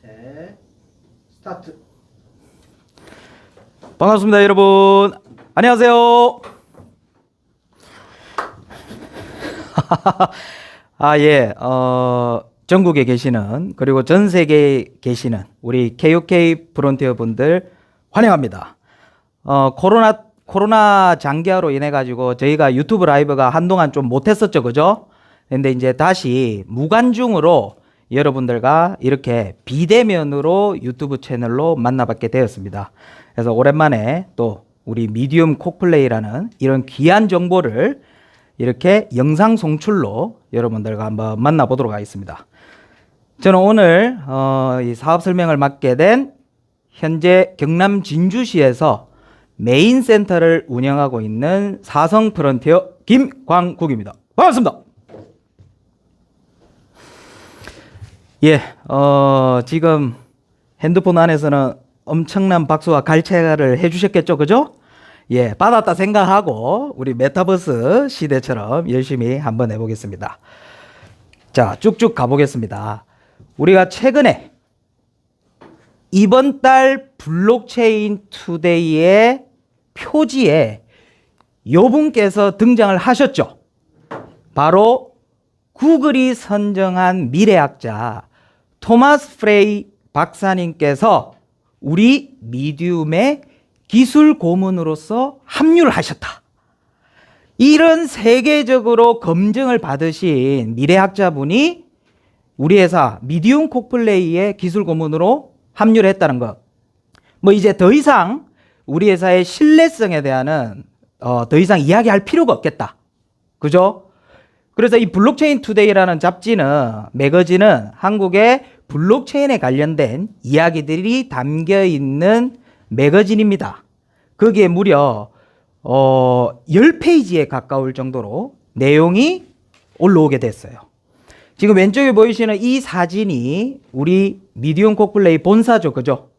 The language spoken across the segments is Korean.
셋, 스타트. 반갑습니다, 여러분. 안녕하세요. 예, 전국에 계시는, 그리고 전 세계에 계시는 우리 KOK 프론티어 분들 환영합니다. 코로나 장기화로 인해 가지고 저희가 유튜브 라이브가 한동안 좀 못했었죠, 그죠? 근데 이제 다시 무관중으로 여러분들과 이렇게 비대면으로 유튜브 채널로 만나뵙게 되었습니다. 그래서 오랜만에 또 우리 미디움 콕플레이라는 이런 귀한 정보를 이렇게 영상 송출로 여러분들과 한번 만나보도록 하겠습니다. 저는 오늘 이 사업 설명을 맡게 된 현재 경남 진주시에서 메인 센터를 운영하고 있는 사성 프론티어 김광국입니다. 반갑습니다. 예, 지금 핸드폰 안에서는 엄청난 박수와 갈채를 해주셨겠죠, 그죠? 예, 받았다 생각하고 우리 메타버스 시대처럼 열심히 한번 해보겠습니다. 자, 쭉쭉 가보겠습니다. 우리가 최근에 이번 달 블록체인 투데이의 표지에 요 분께서 등장을 하셨죠. 바로 구글이 선정한 미래학자 토마스 프레이 박사님께서 우리 미디움의 기술 고문으로서 합류를 하셨다. 이런 세계적으로 검증을 받으신 미래학자분이 우리 회사 미디움 콕플레이의 기술 고문으로 합류를 했다는 것. 뭐 이제 더 이상 우리 회사의 신뢰성에 대한은 더 이상 이야기할 필요가 없겠다. 그죠? 그래서 이 블록체인 투데이라는 잡지는, 매거진은 한국의 블록체인에 관련된 이야기들이 담겨 있는 매거진입니다. 거기에 무려 10페이지에 가까울 정도로 내용이 올라오게 됐어요. 지금 왼쪽에 보이시는 이 사진이 우리 미디움 콕플레이 본사죠, 그죠?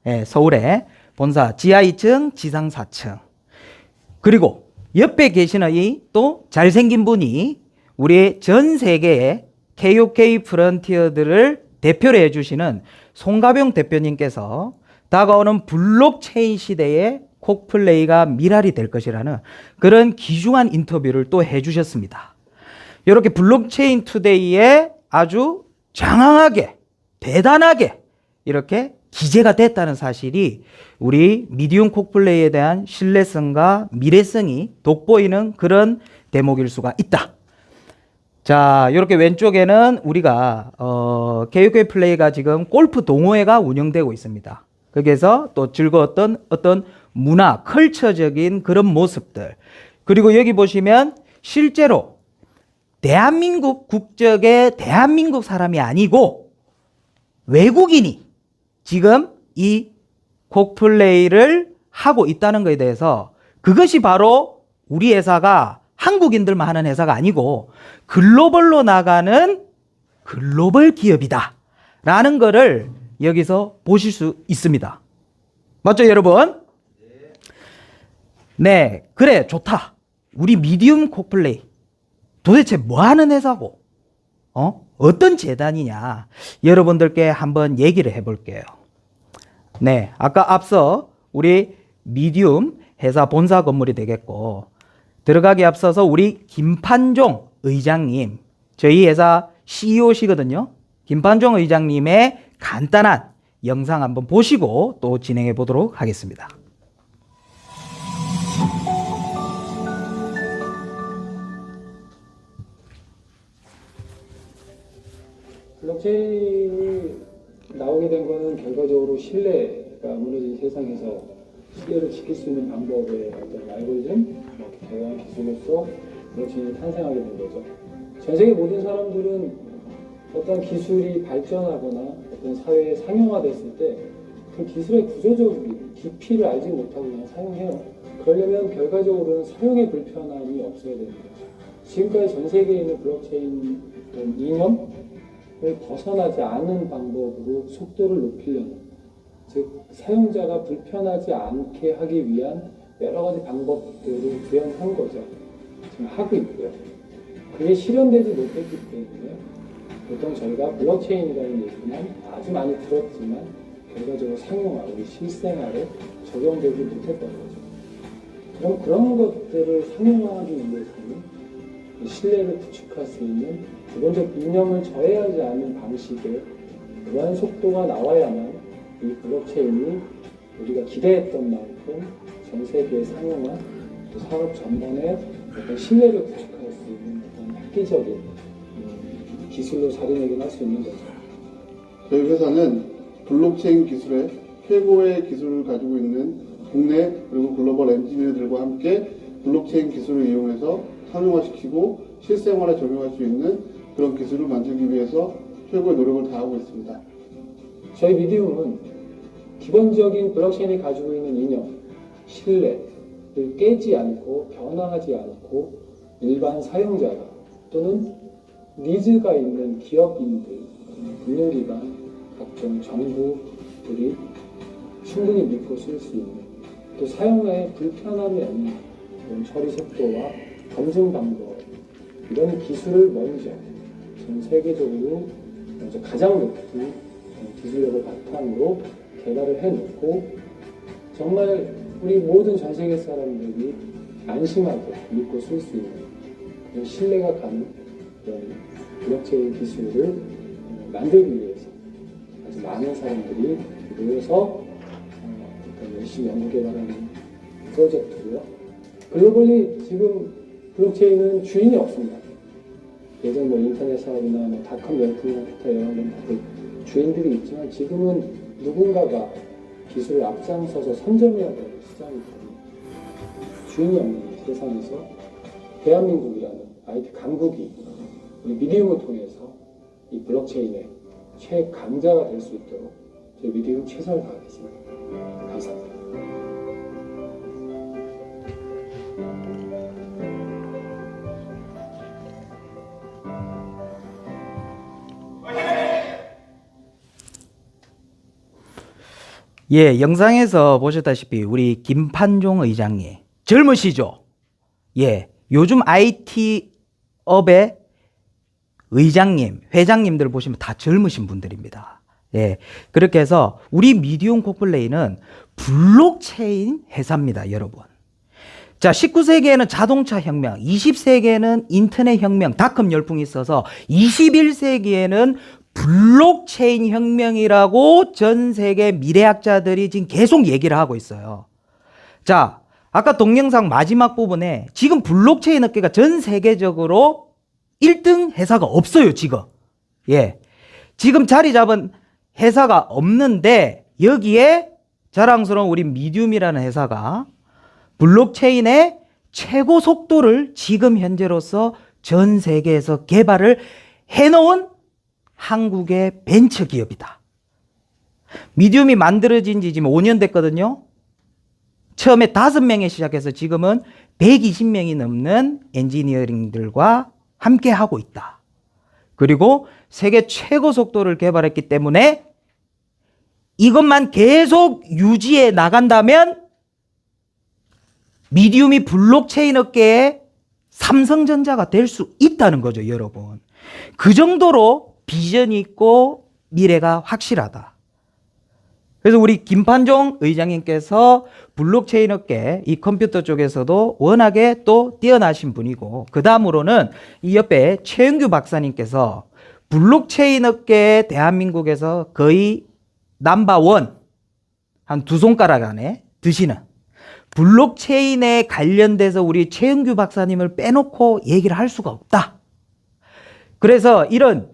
예, 서울의 본사 지하 2층, 지상 4층. 그리고 옆에 계시는 이 또 잘생긴 분이 우리 전 세계의 KOK 프론티어들을 대표를 해주시는 송가병 대표님께서 다가오는 블록체인 시대에 콕플레이가 미랄이 될 것이라는 그런 귀중한 인터뷰를 또 해주셨습니다. 이렇게 블록체인 투데이에 아주 장황하게, 대단하게 이렇게 기재가 됐다는 사실이 우리 미디움 콕플레이에 대한 신뢰성과 미래성이 돋보이는 그런 대목일 수가 있다. 자, 이렇게 왼쪽에는 우리가 KOK 플레이가 지금 골프 동호회가 운영되고 있습니다. 거기에서 또 즐거웠던 어떤 문화, 컬처적인 그런 모습들. 그리고 여기 보시면 실제로 대한민국 국적의 대한민국 사람이 아니고 외국인이 지금 이 콕플레이를 하고 있다는 것에 대해서, 그것이 바로 우리 회사가 한국인들만 하는 회사가 아니고 글로벌로 나가는 글로벌 기업이다 라는 거를 여기서 보실 수 있습니다. 맞죠, 여러분? 네, 그래, 좋다. 우리 미디움 콕플레이 도대체 뭐 하는 회사고 어떤 재단이냐, 여러분들께 한번 얘기를 해볼게요. 네, 아까 앞서 우리 미디움 회사 본사 건물이 되겠고, 들어가기 앞서서 우리 김판종 의장님, 저희 회사 CEO시거든요. 김판종 의장님의 간단한 영상 한번 보시고 또 진행해 보도록 하겠습니다. 블록체인이 나오게 된 거는 결과적으로 신뢰가 무너진 세상에서 신뢰를 지킬 수 있는 방법의 어떤 알고리즘, 대단한 기술로서 블록체인이 탄생하게 된 거죠. 전 세계 모든 사람들은 어떤 기술이 발전하거나 어떤 사회에 상용화됐을 때 그 기술의 구조적인 깊이를 알지 못하고 그냥 사용해요. 그러려면 결과적으로는 사용의 불편함이 없어야 됩니다. 지금까지 전 세계에 있는 블록체인 이념을 벗어나지 않은 방법으로 속도를 높이려는, 즉 사용자가 불편하지 않게 하기 위한 여러 가지 방법들을 구현한 거죠. 지금 하고 있고요. 그게 실현되지 못했기 때문에 보통 저희가 블록체인이라는 얘기만 아주 많이 들었지만 결과적으로 상용화, 우리 실생활에 적용되지 못했던 거죠. 그럼 그런 것들을 상용화하기 위해서는 신뢰를 구축할 수 있는 기본적 이념을 저해하지 않는 방식의 그러한 속도가 나와야만 이 블록체인이 우리가 기대했던 만큼 전 세계의 상용화, 또 산업 전반에 어떤 신뢰를 구축할 수 있는 어떤 획기적인 기술로 자리매김할 수 있는 거죠. 저희 회사는 블록체인 기술에 최고의 기술을 가지고 있는 국내 그리고 글로벌 엔지니어들과 함께 블록체인 기술을 이용해서 상용화시키고 실생활에 적용할 수 있는 그런 기술을 만들기 위해서 최고의 노력을 다하고 있습니다. 저희 미디움은 기본적인 블록체인이 가지고 있는 이념, 신뢰를 깨지 않고 변화하지 않고 일반 사용자가 또는 니즈가 있는 기업인들, 금융기관, 각종 정부들이 충분히 믿고 쓸 수 있는 또 사용에 불편함이 없는 그런 처리 속도와 검증 방법 이런 기술을 먼저 전 세계적으로 먼저 가장 높은 기술력을 바탕으로 개발을 해놓고 정말 우리 모든 전 세계 사람들이 안심하게 믿고 쓸 수 있는 그런 신뢰가 가는 그런 블록체인 기술을 만들기 위해서 아주 많은 사람들이 모여서 열심히 연구 개발하는 프로젝트고요. 글로벌리 지금 블록체인은 주인이 없습니다. 예전 뭐 인터넷 사업이나 뭐 닷컴 열풍이나 기타 여러 다들 주인들이 있지만 지금은 누군가가 기술을 앞장서서 선점해야 되는 시장이 되는 주인이 없는 세상에서 대한민국이라는 IT 강국이 우리 미디움을 통해서 이 블록체인의 최강자가 될 수 있도록 저희 미디움 최선을 다하겠습니다. 감사합니다. 예, 영상에서 보셨다시피 우리 김판종 의장님 젊으시죠? 예, 요즘 IT 업의 의장님, 회장님들 보시면 다 젊으신 분들입니다. 예, 그렇게 해서 우리 미디움 코플레이는 블록체인 회사입니다, 여러분. 자, 19세기에는 자동차 혁명, 20세기에는 인터넷 혁명, 닷컴 열풍이 있어서 21세기에는 블록체인 혁명이라고 전 세계 미래학자들이 지금 계속 얘기를 하고 있어요. 자, 아까 동영상 마지막 부분에 지금 블록체인 업계가 전 세계적으로 1등 회사가 없어요, 지금. 예. 지금 자리 잡은 회사가 없는데 여기에 자랑스러운 우리 미디움이라는 회사가 블록체인의 최고 속도를 지금 현재로서 전 세계에서 개발을 해놓은 한국의 벤처 기업이다. 미디움이 만들어진 지 지금 5년 됐거든요. 처음에 5명에 시작해서 지금은 120명이 넘는 엔지니어링들과 함께 하고 있다. 그리고 세계 최고 속도를 개발했기 때문에 이것만 계속 유지해 나간다면 미디움이 블록체인 업계의 삼성전자가 될 수 있다는 거죠, 여러분. 그 정도로 비전이 있고 미래가 확실하다. 그래서 우리 김판종 의장님께서 블록체인 업계 이 컴퓨터 쪽에서도 워낙에 또 뛰어나신 분이고, 그 다음으로는 이 옆에 최은규 박사님께서 블록체인 업계 대한민국에서 거의 넘버원 한 2손가락 안에 드시는 블록체인에 관련돼서 우리 최은규 박사님을 빼놓고 얘기를 할 수가 없다. 그래서 이런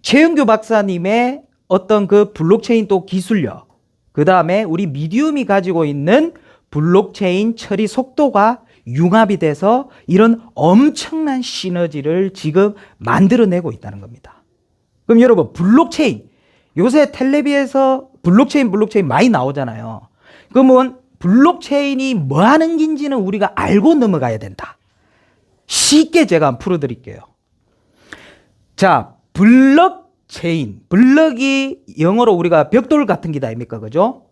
최은규 박사님의 어떤 그 블록체인 또 기술력, 그 다음에 우리 미디움이 가지고 있는 블록체인 처리 속도가 융합이 돼서 이런 엄청난 시너지를 지금 만들어내고 있다는 겁니다. 그럼 여러분, 블록체인, 요새 텔레비에서 블록체인 많이 나오잖아요. 그러면 블록체인이 뭐 하는 긴지는 우리가 알고 넘어가야 된다. 쉽게 제가 한번 풀어드릴게요. 자, 블록체인, 블럭이 영어로 우리가 벽돌 같은 기다 아닙니까? 그죠?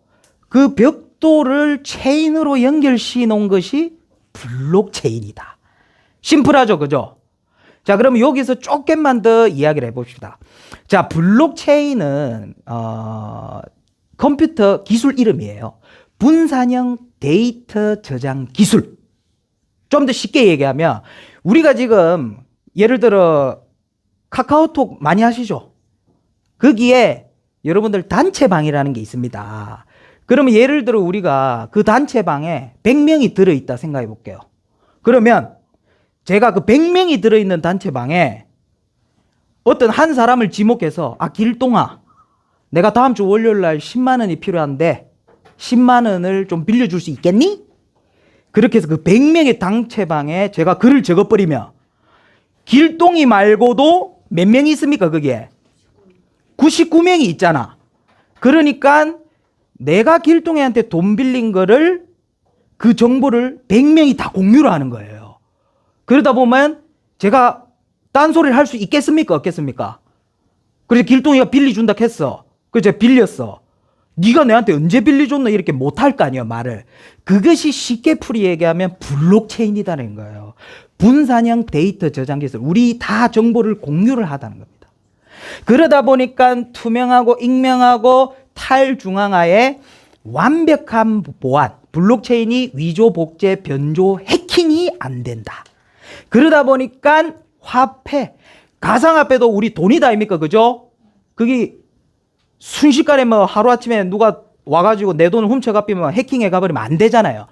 그 벽돌을 체인으로 연결시켜 놓은 것이 블록체인이다. 심플하죠, 그죠? 자, 그러면 여기서 조금만 더 이야기를 해봅시다. 자, 블록체인은 컴퓨터 기술 이름이에요. 분산형 데이터 저장 기술. 좀 더 쉽게 얘기하면 우리가 지금 예를 들어 카카오톡 많이 하시죠? 거기에 여러분들 단체방이라는 게 있습니다. 그러면 예를 들어 우리가 그 단체방에 100명이 들어있다 생각해 볼게요. 그러면 제가 그 100명이 들어있는 단체방에 어떤 한 사람을 지목해서 길동아, 내가 다음 주 월요일 날 10만 원이 필요한데 10만 원을 좀 빌려줄 수 있겠니? 그렇게 해서 그 100명의 단체방에 제가 글을 적어버리면 길동이 말고도 몇 명이 있습니까? 거기에 99명이 있잖아. 그러니까 내가 길동이한테 돈 빌린 거를 그 정보를 100명이 다 공유를 하는 거예요. 그러다 보면 제가 딴소리를 할 수 있겠습니까? 없겠습니까? 그래서 길동이가 빌려준다 했어. 그래서 제가 빌렸어. 네가 내한테 언제 빌려줬나 이렇게 못할 거 아니에요, 말을. 그것이 쉽게 풀이 얘기하면 블록체인이라는 거예요. 분산형 데이터 저장 기술. 우리 다 정보를 공유를 하다는 겁니다. 그러다 보니까 투명하고 익명하고 탈중앙화의 완벽한 보안, 블록체인이 위조, 복제, 변조, 해킹이 안 된다. 그러다 보니까 화폐, 가상화폐도 우리 돈이다 아닙니까? 그죠? 그게 순식간에 뭐 하루아침에 누가 와가지고 내 돈을 훔쳐가면 해킹해 가버리면 안 되잖아요.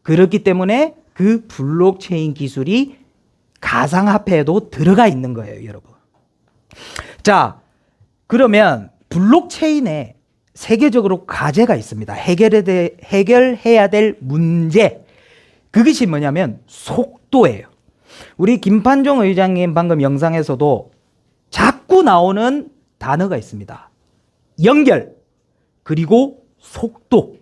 그렇기 때문에 그 블록체인 기술이 가상화폐에도 들어가 있는 거예요, 여러분. 자, 그러면 블록체인에 세계적으로 과제가 있습니다. 해결해야 될 문제. 그것이 뭐냐면 속도예요. 우리 김판종 의장님 방금 영상에서도 자꾸 나오는 단어가 있습니다. 연결, 그리고 속도.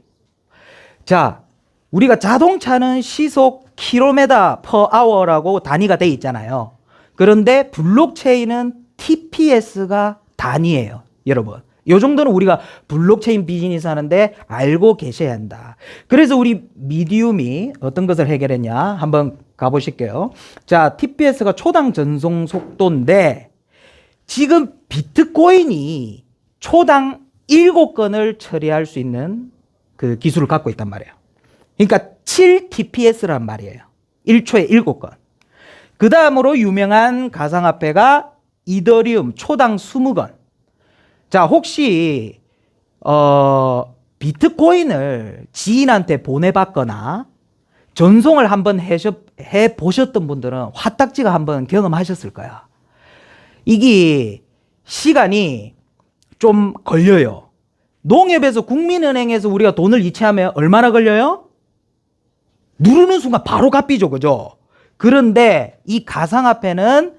자, 우리가 자동차는 시속 킬로미터 퍼 아워라고 단위가 돼 있잖아요. 그런데 블록체인은 TPS가 단위예요, 여러분. 이 정도는 우리가 블록체인 비즈니스 하는데 알고 계셔야 한다. 그래서 우리 미디움이 어떤 것을 해결했냐 한번 가보실게요. 자, TPS가 초당 전송 속도인데 지금 비트코인이 초당 7건을 처리할 수 있는 그 기술을 갖고 있단 말이에요. 그러니까 7TPS란 말이에요. 1초에 7건. 그 다음으로 유명한 가상화폐가 이더리움 초당 20건. 자, 혹시 비트코인을 지인한테 보내봤거나 전송을 한번 해보셨던 분들은 화딱지가 한번 경험하셨을 거야. 이게 시간이 좀 걸려요. 농협에서 국민은행에서 우리가 돈을 이체하면 얼마나 걸려요? 누르는 순간 바로 갚이죠, 그죠? 그런데 이 가상화폐는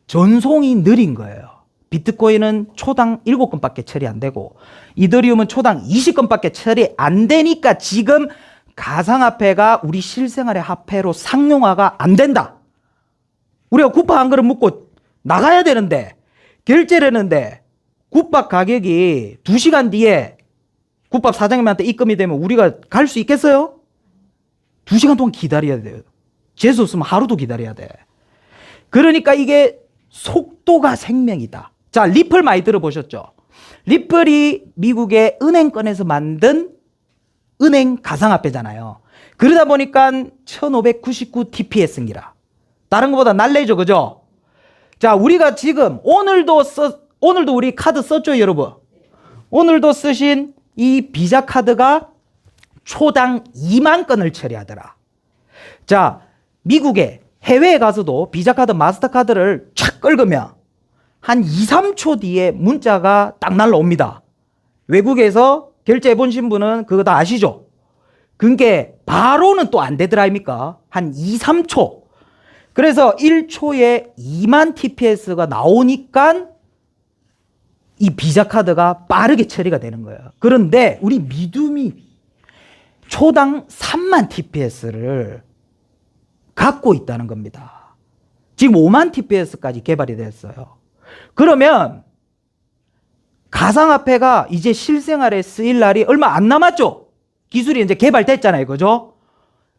전송이 느린 거예요. 비트코인은 초당 7건밖에 처리 안 되고 이더리움은 초당 20건밖에 처리 안 되니까 지금 가상화폐가 우리 실생활의 화폐로 상용화가 안 된다. 우리가 국밥 한 그릇 먹고 나가야 되는데 결제를 했는데 국밥 가격이 2시간 뒤에 국밥 사장님한테 입금이 되면 우리가 갈 수 있겠어요? 2시간 동안 기다려야 돼요. 재수 없으면 하루도 기다려야 돼. 그러니까 이게 속도가 생명이다. 자, 리플 많이 들어보셨죠? 리플이 미국의 은행권에서 만든 은행 가상화폐잖아요. 그러다 보니까 1599 TPS입니다. 다른 것보다 날래죠, 그죠? 자, 우리가 지금 오늘도 우리 카드 썼죠, 여러분? 오늘도 쓰신 이 비자 카드가 초당 2만 건을 처리하더라. 자, 미국에 해외에 가서도 비자 카드, 마스터카드를 촥 긁으면 한 2, 3초 뒤에 문자가 딱 날라옵니다. 외국에서 결제해 보신 분은 그거 다 아시죠? 그게 바로는 또 안 되더라 아닙니까? 한 2, 3초. 그래서 1초에 2만 TPS가 나오니까 이 비자 카드가 빠르게 처리가 되는 거예요. 그런데 우리 미둠이 초당 3만 TPS를 갖고 있다는 겁니다. 지금 5만 TPS까지 개발이 됐어요. 그러면 가상화폐가 이제 실생활에 쓰일 날이 얼마 안 남았죠? 기술이 이제 개발됐잖아요, 그죠?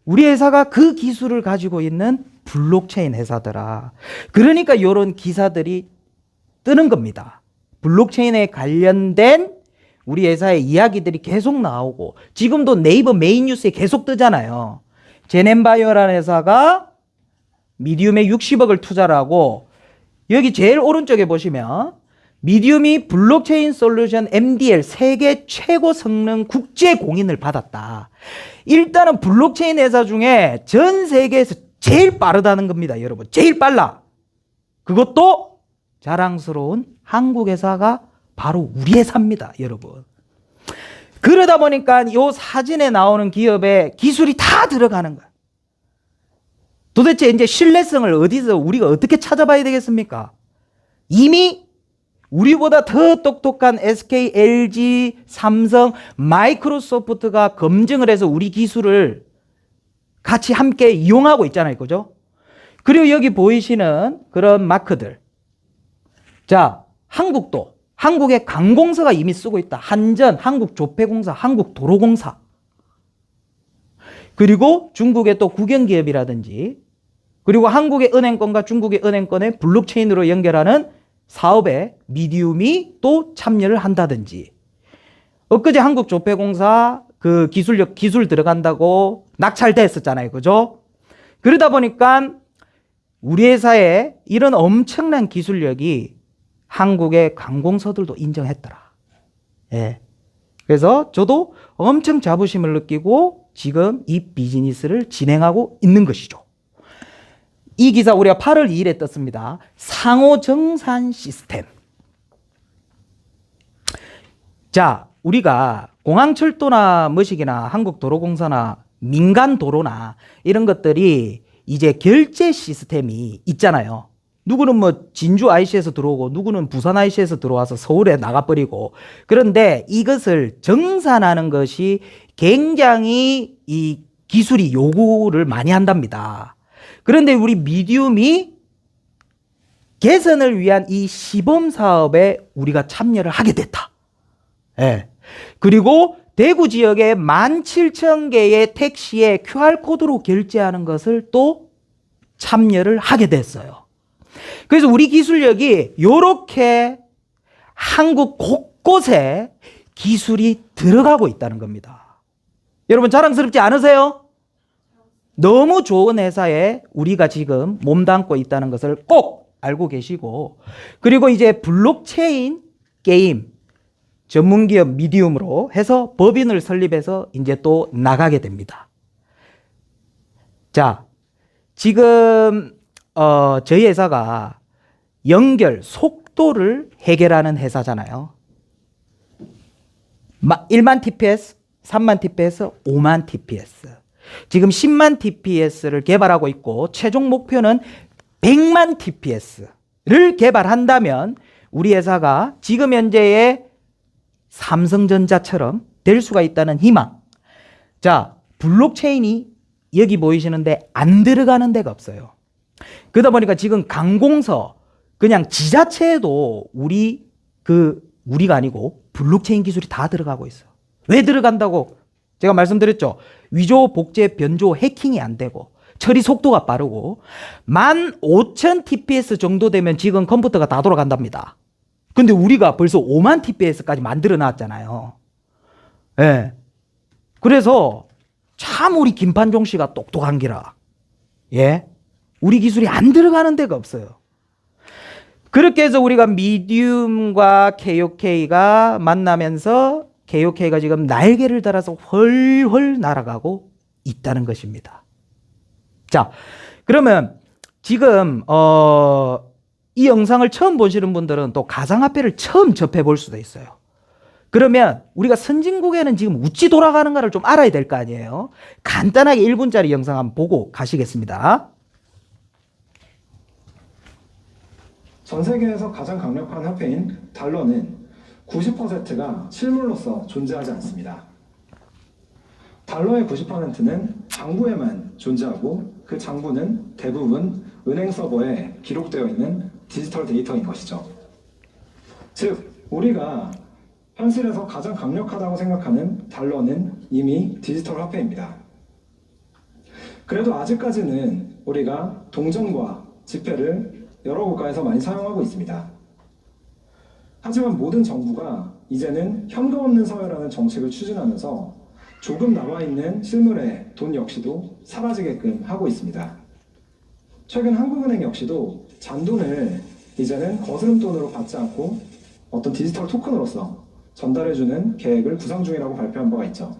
우리 회사가 그 기술을 가지고 있는 블록체인 회사더라. 그러니까 이런 기사들이 뜨는 겁니다. 블록체인에 관련된 우리 회사의 이야기들이 계속 나오고 지금도 네이버 메인 뉴스에 계속 뜨잖아요. 제넨바이오라는 회사가 미디움에 60억을 투자를 하고 여기 제일 오른쪽에 보시면 미디움이 블록체인 솔루션 MDL 세계 최고 성능 국제 공인을 받았다. 일단은 블록체인 회사 중에 전 세계에서 제일 빠르다는 겁니다, 여러분. 제일 빨라. 그것도 자랑스러운 한국 회사가 바로 우리 회사입니다, 여러분. 그러다 보니까 이 사진에 나오는 기업의 기술이 다 들어가는 거야. 도대체 이제 신뢰성을 어디서 우리가 어떻게 찾아봐야 되겠습니까? 이미 우리보다 더 똑똑한 SK, LG, 삼성, 마이크로소프트가 검증을 해서 우리 기술을 같이 함께 이용하고 있잖아요. 그죠? 그리고 여기 보이시는 그런 마크들. 자, 한국도, 한국의 강공사가 이미 쓰고 있다. 한전, 한국조폐공사, 한국도로공사. 그리고 중국의 또 국영기업이라든지, 그리고 한국의 은행권과 중국의 은행권의 블록체인으로 연결하는 사업에 미디움이 또 참여를 한다든지, 엊그제 한국조폐공사 그 기술 들어간다고 낙찰됐었잖아요. 그죠? 그러다 보니까 우리 회사의 이런 엄청난 기술력이 한국의 관공서들도 인정했더라. 예. 그래서 저도 엄청 자부심을 느끼고 지금 이 비즈니스를 진행하고 있는 것이죠. 이 기사 우리가 8월 2일에 떴습니다. 상호정산 시스템. 자, 우리가 공항철도나 뭐시기나 한국도로공사나 민간도로나 이런 것들이 이제 결제 시스템이 있잖아요. 누구는 뭐 진주 IC에서 들어오고 누구는 부산 IC에서 들어와서 서울에 나가버리고, 그런데 이것을 정산하는 것이 굉장히 이 기술이 요구를 많이 한답니다. 그런데 우리 미디움이 개선을 위한 이 시범 사업에 우리가 참여를 하게 됐다. 예. 그리고 대구 지역에 17,000개의 택시에 QR코드로 결제하는 것을 또 참여를 하게 됐어요. 그래서 우리 기술력이 이렇게 한국 곳곳에 기술이 들어가고 있다는 겁니다. 여러분 자랑스럽지 않으세요? 너무 좋은 회사에 우리가 지금 몸담고 있다는 것을 꼭 알고 계시고, 그리고 이제 블록체인 게임 전문기업 미디움으로 해서 법인을 설립해서 이제 또 나가게 됩니다. 자, 지금 저희 회사가 연결 속도를 해결하는 회사잖아요. 1만 TPS, 3만 TPS, 5만 TPS. 지금 10만 TPS를 개발하고 있고 최종 목표는 100만 TPS를 개발한다면 우리 회사가 지금 현재의 삼성전자처럼 될 수가 있다는 희망. 자, 블록체인이 여기 보이시는데 안 들어가는 데가 없어요. 그러다 보니까 지금 강공서 그냥 지자체에도 우리가 아니고 블록체인 기술이 다 들어가고 있어요. 왜 들어간다고? 제가 말씀드렸죠. 위조, 복제, 변조, 해킹이 안 되고 처리 속도가 빠르고 15,000 TPS 정도 되면 지금 컴퓨터가 다 돌아간답니다. 근데 우리가 벌써 5만 TPS까지 만들어 놨잖아요. 예. 그래서 참 우리 김판종 씨가 똑똑한 기라. 예. 우리 기술이 안 들어가는 데가 없어요. 그렇게 해서 우리가 미디움과 KOK가 만나면서 KOK가 지금 날개를 달아서 훨훨 날아가고 있다는 것입니다. 자, 그러면 지금 이 영상을 처음 보시는 분들은 또 가상화폐를 처음 접해 볼 수도 있어요. 그러면 우리가 선진국에는 지금 어찌 돌아가는가를 좀 알아야 될 거 아니에요. 간단하게 1분짜리 영상 한번 보고 가시겠습니다. 전 세계에서 가장 강력한 화폐인 달러는 90%가 실물로서 존재하지 않습니다. 달러의 90%는 장부에만 존재하고 그 장부는 대부분 은행 서버에 기록되어 있는 디지털 데이터인 것이죠. 즉, 우리가 현실에서 가장 강력하다고 생각하는 달러는 이미 디지털 화폐입니다. 그래도 아직까지는 우리가 동전과 지폐를 여러 국가에서 많이 사용하고 있습니다. 하지만 모든 정부가 이제는 현금 없는 사회라는 정책을 추진하면서 조금 남아있는 실물의 돈 역시도 사라지게끔 하고 있습니다. 최근 한국은행 역시도 잔돈을 이제는 거스름돈으로 받지 않고 어떤 디지털 토큰으로서 전달해주는 계획을 구상 중이라고 발표한 바가 있죠.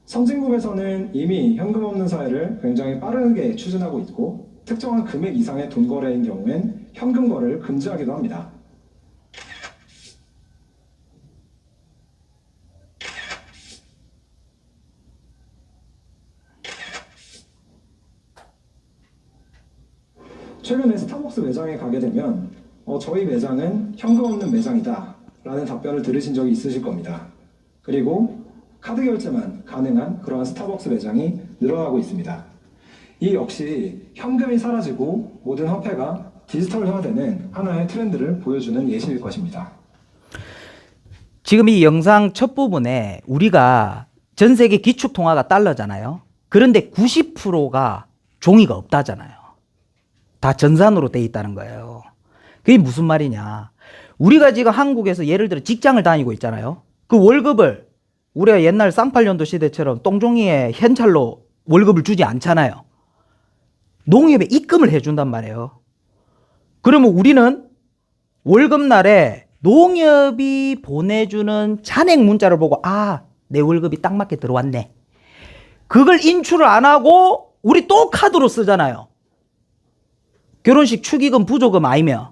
선진국에서는 이미 현금 없는 사회를 굉장히 빠르게 추진하고 있고 특정한 금액 이상의 돈 거래인 경우엔 현금 거래를 금지하기도 합니다. 최근에 스타벅스 매장에 가게 되면 저희 매장은 현금 없는 매장이다 라는 답변을 들으신 적이 있으실 겁니다. 그리고 카드 결제만 가능한 그러한 스타벅스 매장이 늘어나고 있습니다. 이 역시 현금이 사라지고 모든 화폐가 디지털화되는 하나의 트렌드를 보여주는 예시일 것입니다. 지금 이 영상 첫 부분에 우리가 전 세계 기축통화가 달러잖아요. 그런데 90%가 종이가 없다잖아요. 다 전산으로 돼 있다는 거예요. 그게 무슨 말이냐. 우리가 지금 한국에서 예를 들어 직장을 다니고 있잖아요. 그 월급을 우리가 옛날 쌍팔년도 시대처럼 똥종이에 현찰로 월급을 주지 않잖아요. 농협에 입금을 해준단 말이에요. 그러면 우리는 월급날에 농협이 보내주는 잔액 문자를 보고 내 월급이 딱 맞게 들어왔네. 그걸 인출을 안 하고 우리 또 카드로 쓰잖아요. 결혼식 축의금 부조금 아니면.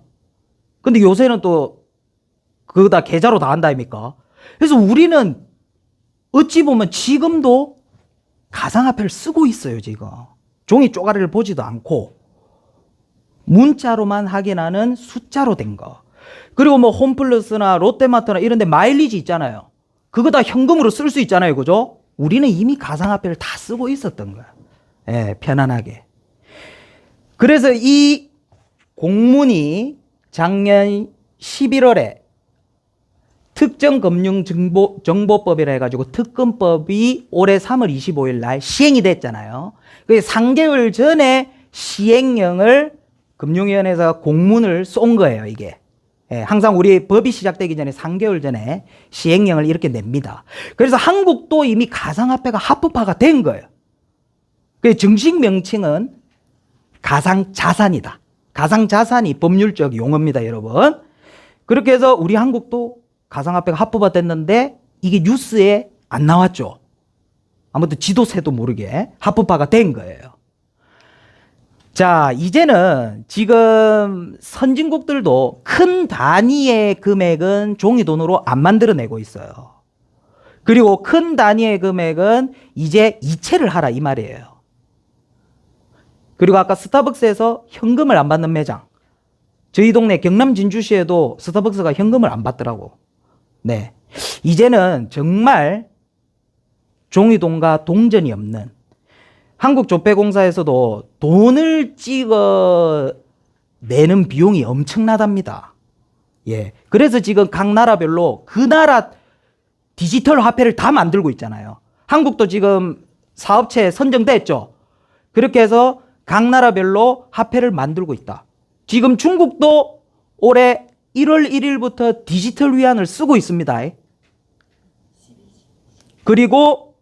근데 요새는 또 그거 다 계좌로 다 한다 아닙니까? 그래서 우리는 어찌 보면 지금도 가상화폐를 쓰고 있어요. 지금 종이 쪼가리를 보지도 않고 문자로만 확인하는 숫자로 된 거. 그리고 뭐 홈플러스나 롯데마트나 이런 데 마일리지 있잖아요. 그거 다 현금으로 쓸 수 있잖아요. 그죠? 우리는 이미 가상화폐를 다 쓰고 있었던 거야. 예, 편안하게. 그래서 이 공문이 작년 11월에 특정금융정보법이라 해가지고 특검법이 올해 3월 25일 날 시행이 됐잖아요. 그래서 3개월 전에 시행령을 금융위원회에서 공문을 쏜 거예요, 이게. 예, 항상 우리 법이 시작되기 전에 3개월 전에 시행령을 이렇게 냅니다. 그래서 한국도 이미 가상화폐가 합법화가 된 거예요. 그 정식 명칭은 가상자산이다. 가상자산이 법률적 용어입니다, 여러분. 그렇게 해서 우리 한국도 가상화폐가 합법화 됐는데 이게 뉴스에 안 나왔죠. 아무튼 지도새도 모르게 합법화가 된 거예요. 자, 이제는 지금 선진국들도 큰 단위의 금액은 종이돈으로 안 만들어내고 있어요. 그리고 큰 단위의 금액은 이제 이체를 하라 이 말이에요. 그리고 아까 스타벅스에서 현금을 안 받는 매장. 저희 동네 경남 진주시에도 스타벅스가 현금을 안 받더라고. 네. 이제는 정말 종이돈과 동전이 없는 한국조폐공사에서도 돈을 찍어 내는 비용이 엄청나답니다. 예. 그래서 지금 각 나라별로 그 나라 디지털 화폐를 다 만들고 있잖아요. 한국도 지금 사업체에 선정됐죠. 그렇게 해서 각 나라별로 화폐를 만들고 있다. 지금 중국도 올해 1월 1일부터 디지털 위안을 쓰고 있습니다. 그리고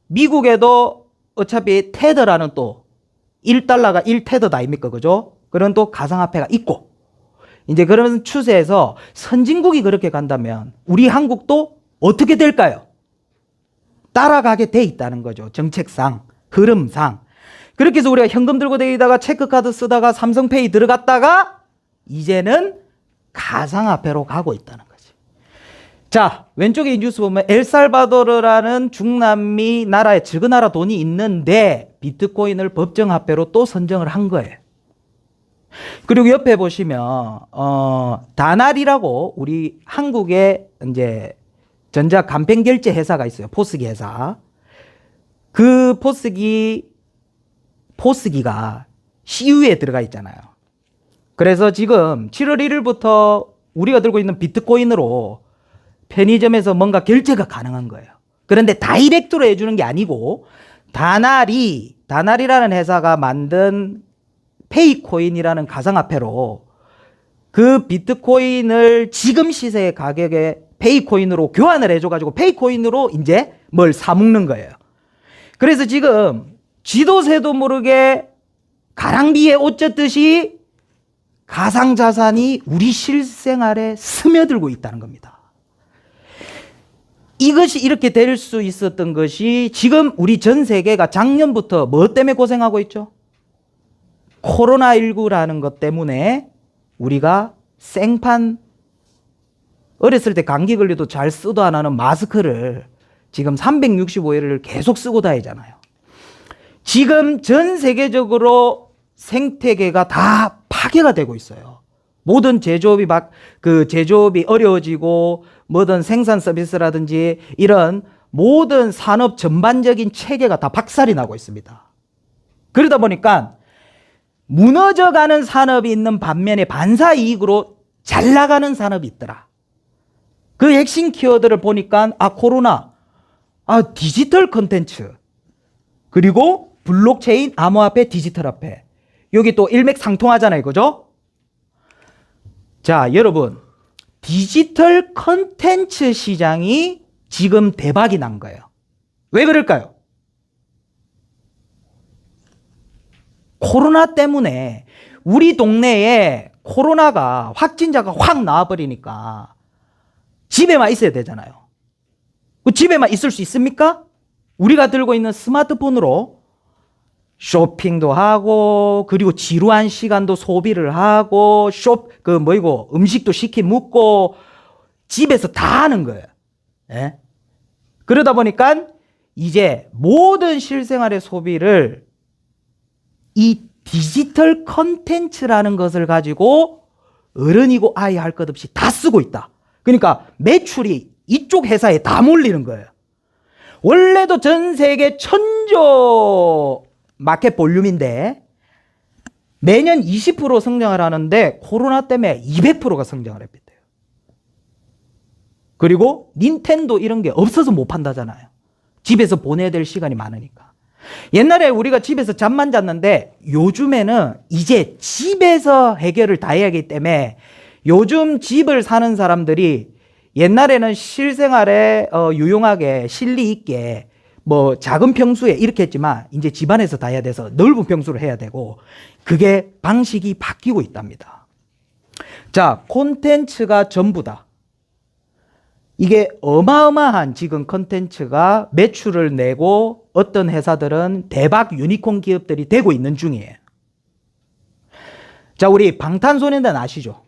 미국에도 어차피 테더라는 또 1달러가 1테더 아닙니까? 그죠? 그런 또 가상화폐가 있고 이제 그런 추세에서 선진국이 그렇게 간다면 우리 한국도 어떻게 될까요? 따라가게 돼 있다는 거죠. 정책상, 흐름상. 그렇게 해서 우리가 현금 들고 다니다가 체크카드 쓰다가 삼성페이 들어갔다가 이제는 가상화폐로 가고 있다는 거지. 자, 왼쪽에 이 뉴스 보면 엘살바도르라는 중남미 나라에 적은 나라 돈이 있는데 비트코인을 법정화폐로 또 선정을 한 거예요. 그리고 옆에 보시면 다날이라고 우리 한국의 이제 전자 간편 결제 회사가 있어요. 포스기 회사. 그 포스기가 CU에 들어가 있잖아요. 그래서 지금 7월 1일부터 우리가 들고 있는 비트코인으로 편의점에서 뭔가 결제가 가능한 거예요. 그런데 다이렉트로 해주는 게 아니고 다날이 다날이라는 회사가 만든 페이코인이라는 가상화폐로 그 비트코인을 지금 시세의 가격에 페이코인으로 교환을 해줘가지고 페이코인으로 이제 뭘 사먹는 거예요. 그래서 지금 쥐도 새도 모르게 가랑비에 옷 젖듯이 가상자산이 우리 실생활에 스며들고 있다는 겁니다. 이것이 이렇게 될 수 있었던 것이 지금 우리 전 세계가 작년부터 뭐 때문에 고생하고 있죠? 코로나19라는 것 때문에 우리가 생판 어렸을 때 감기 걸려도 잘 쓰도 안 하는 마스크를 지금 365일을 계속 쓰고 다니잖아요. 지금 전 세계적으로 생태계가 다 파괴가 되고 있어요. 모든 제조업이 제조업이 어려워지고 뭐든 생산 서비스라든지 이런 모든 산업 전반적인 체계가 다 박살이 나고 있습니다. 그러다 보니까 무너져가는 산업이 있는 반면에 반사이익으로 잘 나가는 산업이 있더라. 그 핵심 키워드를 보니까 코로나, 디지털 컨텐츠, 그리고 블록체인, 암호화폐, 디지털화폐. 여기 또 일맥상통하잖아요. 그죠? 자, 여러분. 디지털 컨텐츠 시장이 지금 대박이 난 거예요. 왜 그럴까요? 코로나 때문에 우리 동네에 코로나가 확진자가 확 나와버리니까 집에만 있어야 되잖아요. 그 집에만 있을 수 있습니까? 우리가 들고 있는 스마트폰으로 쇼핑도 하고 그리고 지루한 시간도 소비를 하고 음식도 시키 먹고 집에서 다 하는 거예요. 예? 그러다 보니까 이제 모든 실생활의 소비를 이 디지털 컨텐츠라는 것을 가지고 어른이고 아이 할 것 없이 다 쓰고 있다. 그러니까 매출이 이쪽 회사에 다 몰리는 거예요. 원래도 전 세계 천조 마켓 볼륨인데 매년 20% 성장을 하는데 코로나 때문에 200%가 성장을 했대요. 그리고 닌텐도 이런 게 없어서 못 판다잖아요. 집에서 보내야 될 시간이 많으니까. 옛날에 우리가 집에서 잠만 잤는데 요즘에는 이제 집에서 해결을 다 해야 하기 때문에 요즘 집을 사는 사람들이 옛날에는 실생활에 유용하게 실리 있게 뭐 작은 평수에 이렇게 했지만 이제 집안에서 다 해야 돼서 넓은 평수를 해야 되고 그게 방식이 바뀌고 있답니다. 자, 콘텐츠가 전부다. 이게 어마어마한 지금 콘텐츠가 매출을 내고 어떤 회사들은 대박 유니콘 기업들이 되고 있는 중이에요. 자, 우리 방탄소년단 아시죠?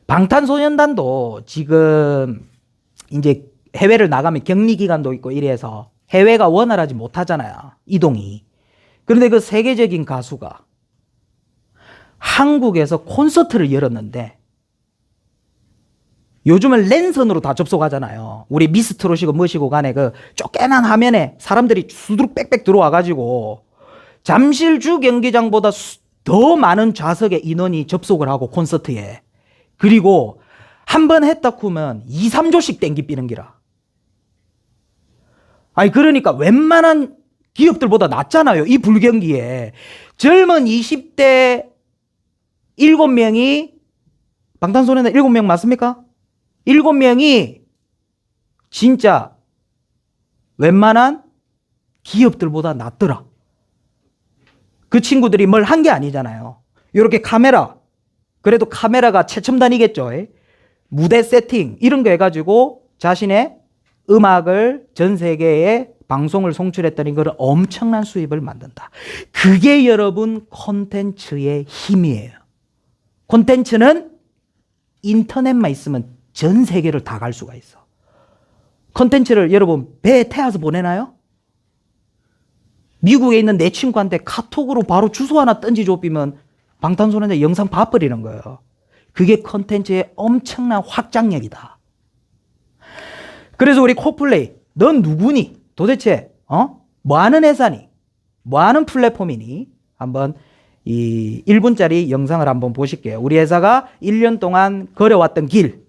방탄소년단도 지금 이제 해외를 나가면 격리 기간도 있고 이래서 해외가 원활하지 못하잖아요. 이동이. 그런데 그 세계적인 가수가 한국에서 콘서트를 열었는데 요즘은 랜선으로 다 접속하잖아요. 우리 미스트롯이고 뭐시고 간에 그 쪼개난 화면에 사람들이 수두룩 빽빽 들어와가지고 잠실주 경기장보다 더 많은 좌석의 인원이 접속을 하고 콘서트에. 그리고 한 번 했다 쿠면 2, 3조씩 땡기 삐는 기라. 아니 그러니까 웬만한 기업들보다 낫잖아요. 이 불경기에. 젊은 20대 7명이 방탄소년단 7명 맞습니까? 7명이 진짜 웬만한 기업들보다 낫더라. 그 친구들이 뭘 한 게 아니잖아요. 이렇게 카메라, 그래도 카메라가 최첨단이겠죠. 무대 세팅 이런 거 해가지고 자신의 음악을 전 세계에 방송을 송출했더니 그걸 엄청난 수입을 만든다. 그게 여러분 콘텐츠의 힘이에요. 콘텐츠는 인터넷만 있으면 전 세계를 다 갈 수가 있어. 콘텐츠를 여러분 배에 태워서 보내나요? 미국에 있는 내 친구한테 카톡으로 바로 주소 하나 던지줘 비면 방탄소년단 영상 봐버리는 거예요. 그게 콘텐츠의 엄청난 확장력이다. 그래서 우리 코플레이, 넌 누구니? 도대체 뭐 하는 회사니? 뭐 하는 플랫폼이니? 한번 이 1분짜리 영상을 한번 보실게요. 우리 회사가 1년 동안 걸어왔던 길.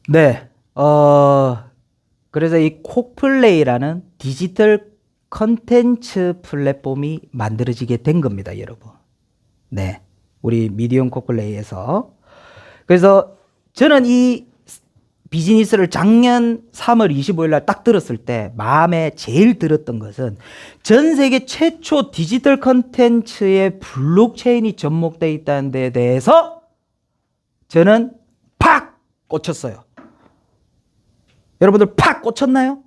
네. 그래서 이 콕플레이라는 디지털 컨텐츠 플랫폼이 만들어지게 된 겁니다, 여러분. 네. 우리 미디엄 콕플레이에서. 그래서 저는 이 비즈니스를 작년 3월 25일 날 딱 들었을 때 마음에 제일 들었던 것은 전 세계 최초 디지털 컨텐츠에 블록체인이 접목되어 있다는 데 대해서 저는 팍 꽂혔어요. 여러분들 팍 꽂혔나요?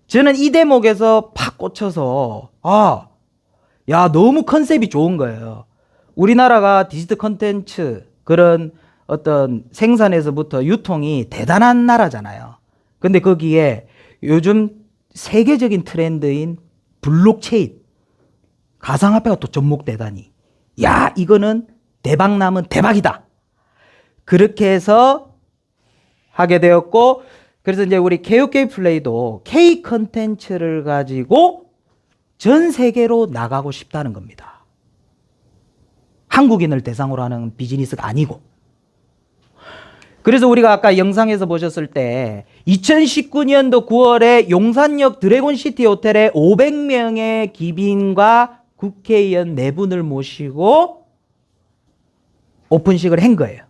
저는 이 대목에서 팍 꽂혀서 야, 너무 컨셉이 좋은 거예요. 우리나라가 디지털 컨텐츠 그런 어떤 생산에서부터 유통이 대단한 나라잖아요. 근데 거기에 요즘 세계적인 트렌드인 블록체인, 가상화폐가 또 접목되다니. 야, 이거는 대박 나면 대박이다. 그렇게 해서 하게 되었고, 그래서 이제 우리 KOK 플레이도 K 컨텐츠를 가지고 전 세계로 나가고 싶다는 겁니다. 한국인을 대상으로 하는 비즈니스가 아니고. 그래서 우리가 아까 영상에서 보셨을 때 2019년도 9월에 용산역 드래곤시티 호텔에 500명의 기빈과 국회의원 4분을 모시고 오픈식을 한 거예요.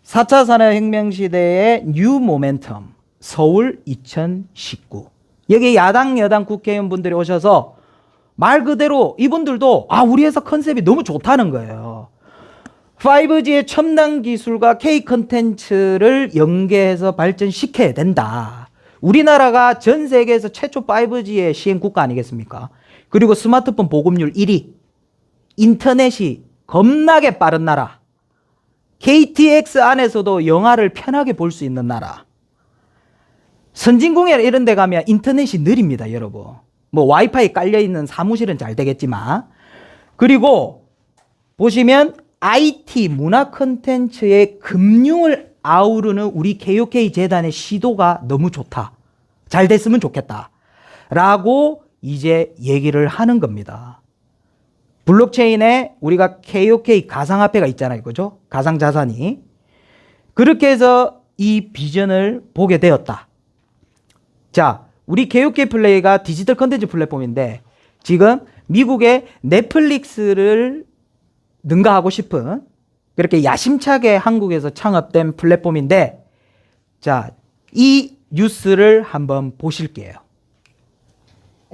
4차 산업혁명 시대의 뉴 모멘텀 서울 2019. 여기 야당 여당 국회의원분들이 오셔서 말 그대로 이분들도 우리 회사 컨셉이 너무 좋다는 거예요. 5G의 첨단 기술과 K 컨텐츠를 연계해서 발전시켜야 된다. 우리나라가 전 세계에서 최초 5G의 시행 국가 아니겠습니까? 그리고 스마트폰 보급률 1위, 인터넷이 겁나게 빠른 나라, KTX 안에서도 영화를 편하게 볼 수 있는 나라. 선진국에 이런 데 가면 인터넷이 느립니다, 여러분. 뭐 와이파이 깔려있는 사무실은 잘 되겠지만. 그리고 보시면 IT 문화 콘텐츠의 금융을 아우르는 우리 KOK 재단의 시도가 너무 좋다. 잘 됐으면 좋겠다. 라고 이제 얘기를 하는 겁니다. 블록체인에 우리가 KOK 가상화폐가 있잖아요. 그죠? 가상자산이. 그렇게 해서 이 비전을 보게 되었다. 자, 우리 KOK 플레이가 디지털 컨텐츠 플랫폼인데 지금 미국의 넷플릭스를 능가하고 싶은 그렇게 야심차게 한국에서 창업된 플랫폼인데 자, 이 뉴스를 한번 보실게요.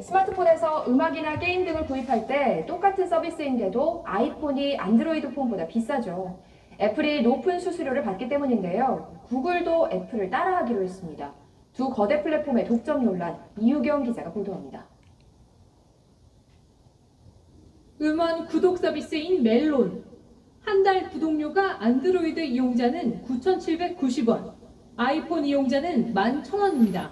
스마트폰에서 음악이나 게임 등을 구입할 때 똑같은 서비스인데도 아이폰이 안드로이드 폰보다 비싸죠. 애플이 높은 수수료를 받기 때문인데요. 구글도 애플을 따라하기로 했습니다. 두 거대 플랫폼의 독점 논란, 이유경 기자가 보도합니다. 음원 구독 서비스인 멜론. 한 달 구독료가 안드로이드 이용자는 9,790원, 아이폰 이용자는 11,000원입니다.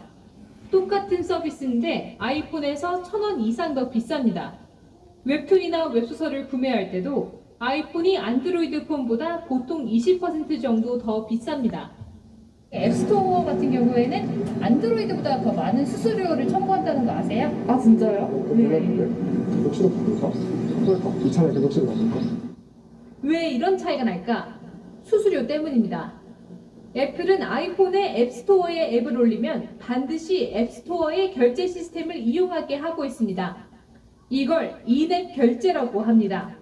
똑같은 서비스인데 아이폰에서 1,000원 이상 더 비쌉니다. 웹툰이나 웹소설을 구매할 때도 아이폰이 안드로이드 폰보다 보통 20% 정도 더 비쌉니다. 앱스토어 같은 경우에는 안드로이드보다 더 많은 수수료를 청구한다는 거 아세요? 아 진짜요? 혹시나 모를까? 그럴까? 이참에 혹시나 모를까? 왜 이런 차이가 날까? 수수료 때문입니다. 애플은 아이폰에 앱스토어에 앱을 올리면 반드시 앱스토어의 결제 시스템을 이용하게 하고 있습니다. 이걸 인앱 결제라고 합니다.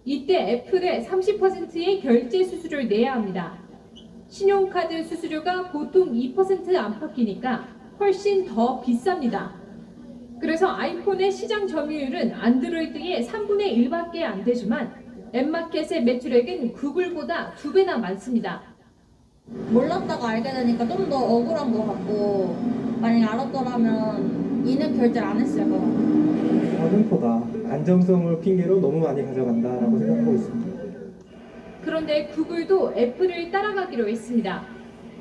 이때 애플에 30%의 결제 수수료를 내야 합니다. 신용카드 수수료가 보통 2% 안팎이니까 훨씬 더 비쌉니다. 그래서 아이폰의 시장 점유율은 안드로이드의 3분의 1밖에 안 되지만 앱마켓의 매출액은 구글보다 2배나 많습니다. 몰랐다가 알게 되니까 좀 더 억울한 것 같고 만약 알았더라면 인앱 결제를 안 했을 것 같아요. 가능보다 안정성을 핑계로 너무 많이 가져간다라고 생각하고 있습니다. 그런데 구글도 애플을 따라가기로 했습니다.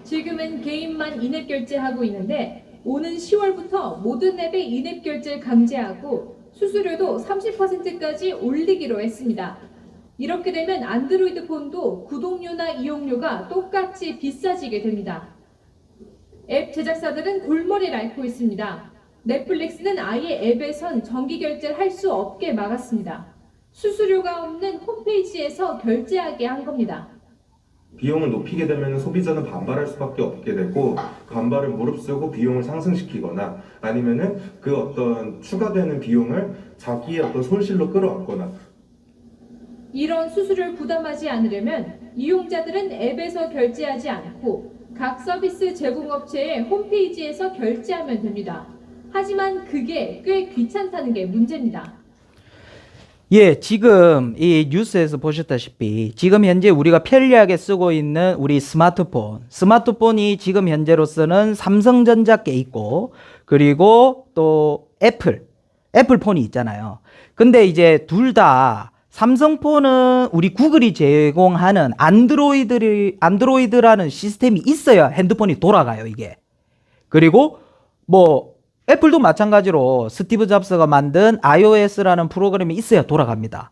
지금은 개인만 인앱 결제하고 있는데 오는 10월부터 모든 앱의 인앱 결제를 강제하고 수수료도 30%까지 올리기로 했습니다. 이렇게 되면 안드로이드 폰도 구독료나 이용료가 똑같이 비싸지게 됩니다. 앱 제작사들은 골머리를 앓고 있습니다. 넷플릭스는 아예 앱에선 정기 결제를 할 수 없게 막았습니다. 수수료가 없는 홈페이지에서 결제하게 한 겁니다. 비용을 높이게 되면 소비자는 반발할 수밖에 없게 되고 반발을 무릅쓰고 비용을 상승시키거나 아니면은 그 어떤 추가되는 비용을 자기의 어떤 손실로 끌어안거나 이런 수수료를 부담하지 않으려면 이용자들은 앱에서 결제하지 않고 각 서비스 제공업체의 홈페이지에서 결제하면 됩니다. 하지만 그게 꽤 귀찮다는 게 문제입니다. 예, 지금 이 뉴스에서 보셨다시피 지금 현재 우리가 편리하게 쓰고 있는 우리 스마트폰이 지금 현재로서는 삼성전자께 있고 그리고 또 애플폰이 있잖아요. 근데 이제 둘 다 삼성폰은 우리 구글이 제공하는 안드로이드라는 시스템이 있어야 핸드폰이 돌아가요, 이게. 그리고 뭐 애플도 마찬가지로 스티브 잡스가 만든 iOS라는 프로그램이 있어야 돌아갑니다.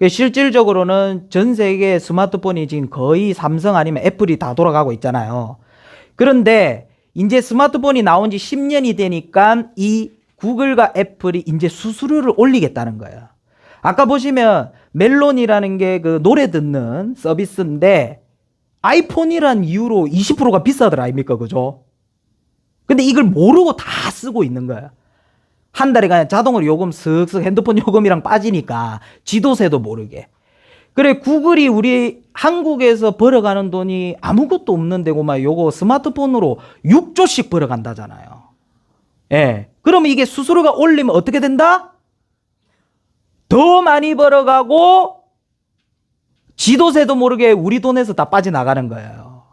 실질적으로는 전 세계 스마트폰이 지금 거의 삼성 아니면 애플이 다 돌아가고 있잖아요. 그런데 이제 스마트폰이 나온 지 10년이 되니까 이 구글과 애플이 이제 수수료를 올리겠다는 거예요. 아까 보시면 멜론이라는 게 그 노래 듣는 서비스인데 아이폰이란 이유로 20%가 비싸더라 아닙니까? 그죠? 근데 이걸 모르고 다 쓰고 있는 거야. 한 달에 그냥 자동으로 요금 슥슥 핸드폰 요금이랑 빠지니까 지도세도 모르게. 그래 구글이 우리 한국에서 벌어가는 돈이 아무것도 없는 데고 막 요거 스마트폰으로 6조씩 벌어간다잖아요. 예. 그러면 이게 수수료가 올리면 어떻게 된다? 더 많이 벌어가고 지도세도 모르게 우리 돈에서 다 빠져나가는 거예요.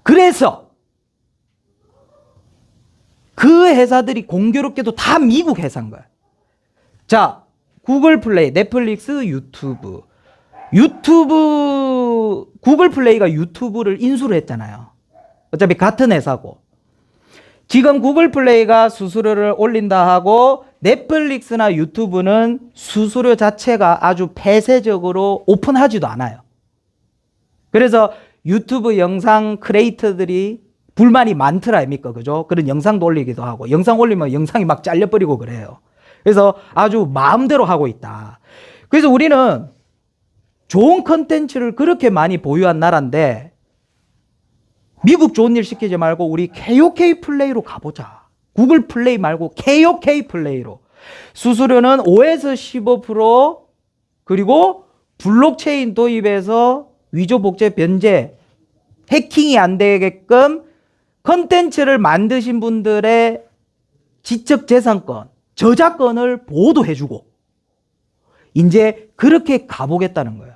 그래서 그 회사들이 공교롭게도 다 미국 회사인 거예요. 자, 구글 플레이, 넷플릭스, 구글 플레이가 유튜브를 인수를 했잖아요. 어차피 같은 회사고. 지금 구글 플레이가 수수료를 올린다 하고 넷플릭스나 유튜브는 수수료 자체가 아주 폐쇄적으로 오픈하지도 않아요. 그래서 유튜브 영상 크리에이터들이 불만이 많더라 아닙니까? 그죠? 그런 영상도 올리기도 하고 영상 올리면 영상이 막 잘려버리고 그래요. 그래서 아주 마음대로 하고 있다. 그래서 우리는 좋은 컨텐츠를 그렇게 많이 보유한 나라인데 미국 좋은 일 시키지 말고 우리 KOK 플레이로 가보자. 구글 플레이 말고 KOK 플레이로. 수수료는 5에서 15% 그리고 블록체인 도입해서 위조 복제 변제 해킹이 안 되게끔 컨텐츠를 만드신 분들의 지적재산권, 저작권을 보호도 해주고 이제 그렇게 가보겠다는 거예요.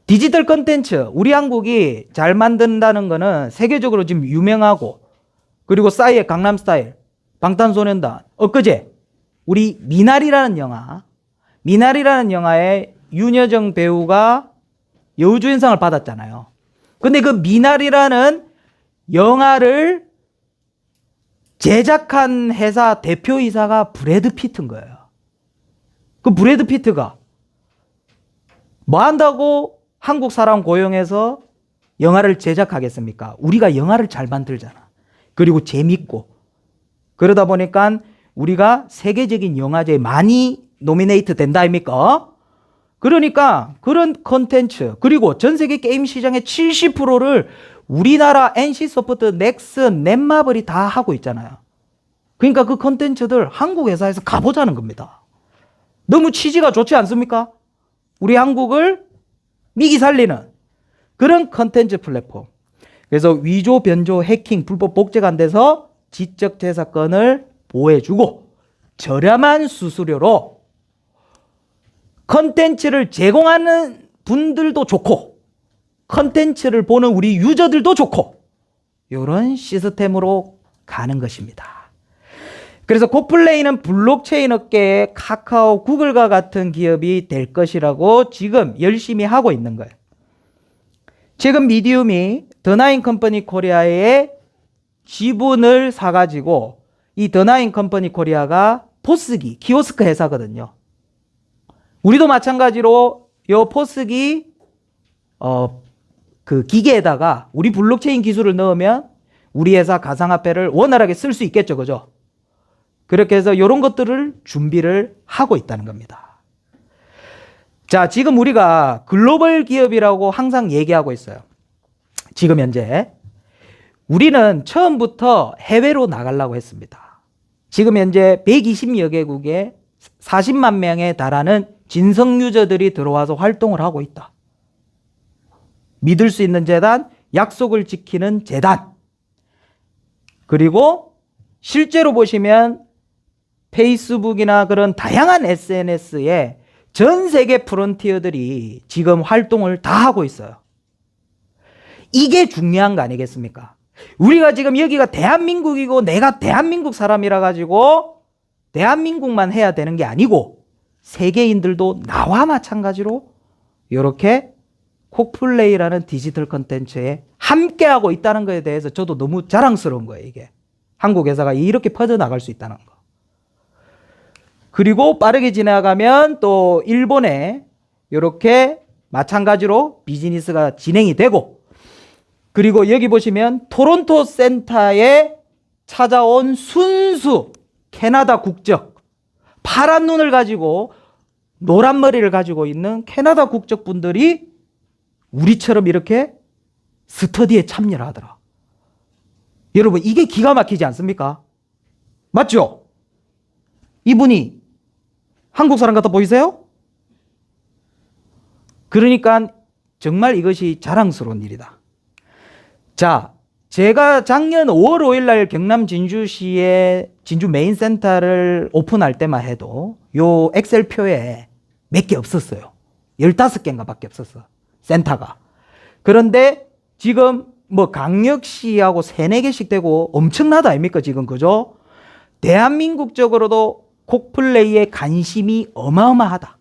디지털 컨텐츠 우리 한국이 잘 만든다는 거는 세계적으로 지금 유명하고 그리고 싸이의 강남스타일, 방탄소년단, 엊그제 우리 미나리라는 영화에 윤여정 배우가 여우주연상을 받았잖아요. 근데 그 미나리라는 영화를 제작한 회사 대표이사가 브래드 피트인 거예요. 그 브래드 피트가 뭐 한다고 한국 사람 고용해서 영화를 제작하겠습니까? 우리가 영화를 잘 만들잖아. 그리고 재밌고. 그러다 보니까 우리가 세계적인 영화제에 많이 노미네이트 된다 아닙니까? 그러니까 그런 컨텐츠 그리고 전 세계 게임 시장의 70%를 우리나라 NC소프트, 넥슨, 넷마블이 다 하고 있잖아요. 그러니까 그 컨텐츠들 한국 회사에서 가보자는 겁니다. 너무 취지가 좋지 않습니까? 우리 한국을 미기 살리는 그런 컨텐츠 플랫폼. 그래서 위조, 변조, 해킹, 불법 복제가 안 돼서 지적재산권을 보호해주고 저렴한 수수료로 컨텐츠를 제공하는 분들도 좋고 컨텐츠를 보는 우리 유저들도 좋고 이런 시스템으로 가는 것입니다. 그래서 고플레이는 블록체인 업계의 카카오, 구글과 같은 기업이 될 것이라고 지금 열심히 하고 있는 거예요. 지금 미디움이 더나인 컴퍼니 코리아의 지분을 사가지고 이 더나인 컴퍼니 코리아가 포스기, 키오스크 회사거든요. 우리도 마찬가지로 요 포스기 그 기계에다가 우리 블록체인 기술을 넣으면 우리 회사 가상화폐를 원활하게 쓸 수 있겠죠. 그죠? 그렇게 해서 이런 것들을 준비를 하고 있다는 겁니다. 자, 지금 우리가 글로벌 기업이라고 항상 얘기하고 있어요. 지금 현재 우리는 처음부터 해외로 나가려고 했습니다. 지금 현재 120여 개국에 40만 명에 달하는 진성 유저들이 들어와서 활동을 하고 있다. 믿을 수 있는 재단, 약속을 지키는 재단. 그리고 실제로 보시면 페이스북이나 그런 다양한 SNS에 전 세계 프론티어들이 지금 활동을 다 하고 있어요. 이게 중요한 거 아니겠습니까? 우리가 지금 여기가 대한민국이고 내가 대한민국 사람이라 가지고 대한민국만 해야 되는 게 아니고 세계인들도 나와 마찬가지로 이렇게 콕플레이라는 디지털 컨텐츠에 함께하고 있다는 것에 대해서 저도 너무 자랑스러운 거예요. 이게 한국 회사가 이렇게 퍼져나갈 수 있다는 거. 그리고 빠르게 지나가면 또 일본에 이렇게 마찬가지로 비즈니스가 진행이 되고, 그리고 여기 보시면 토론토 센터에 찾아온 순수 캐나다 국적, 파란 눈을 가지고 노란 머리를 가지고 있는 캐나다 국적 분들이 우리처럼 이렇게 스터디에 참여를 하더라. 여러분, 이게 기가 막히지 않습니까? 맞죠? 이분이 한국 사람 같아 보이세요? 그러니까 정말 이것이 자랑스러운 일이다. 자, 제가 작년 5월 5일 날 경남 진주시에 진주 메인센터를 오픈할 때만 해도 요 엑셀표에 몇 개 없었어요. 15개인가 밖에 없었어, 센터가. 그런데 지금 뭐 강력시하고 3, 4개씩 되고 엄청나다 아닙니까 지금, 그죠? 대한민국적으로도 콕플레이에 관심이 어마어마하다.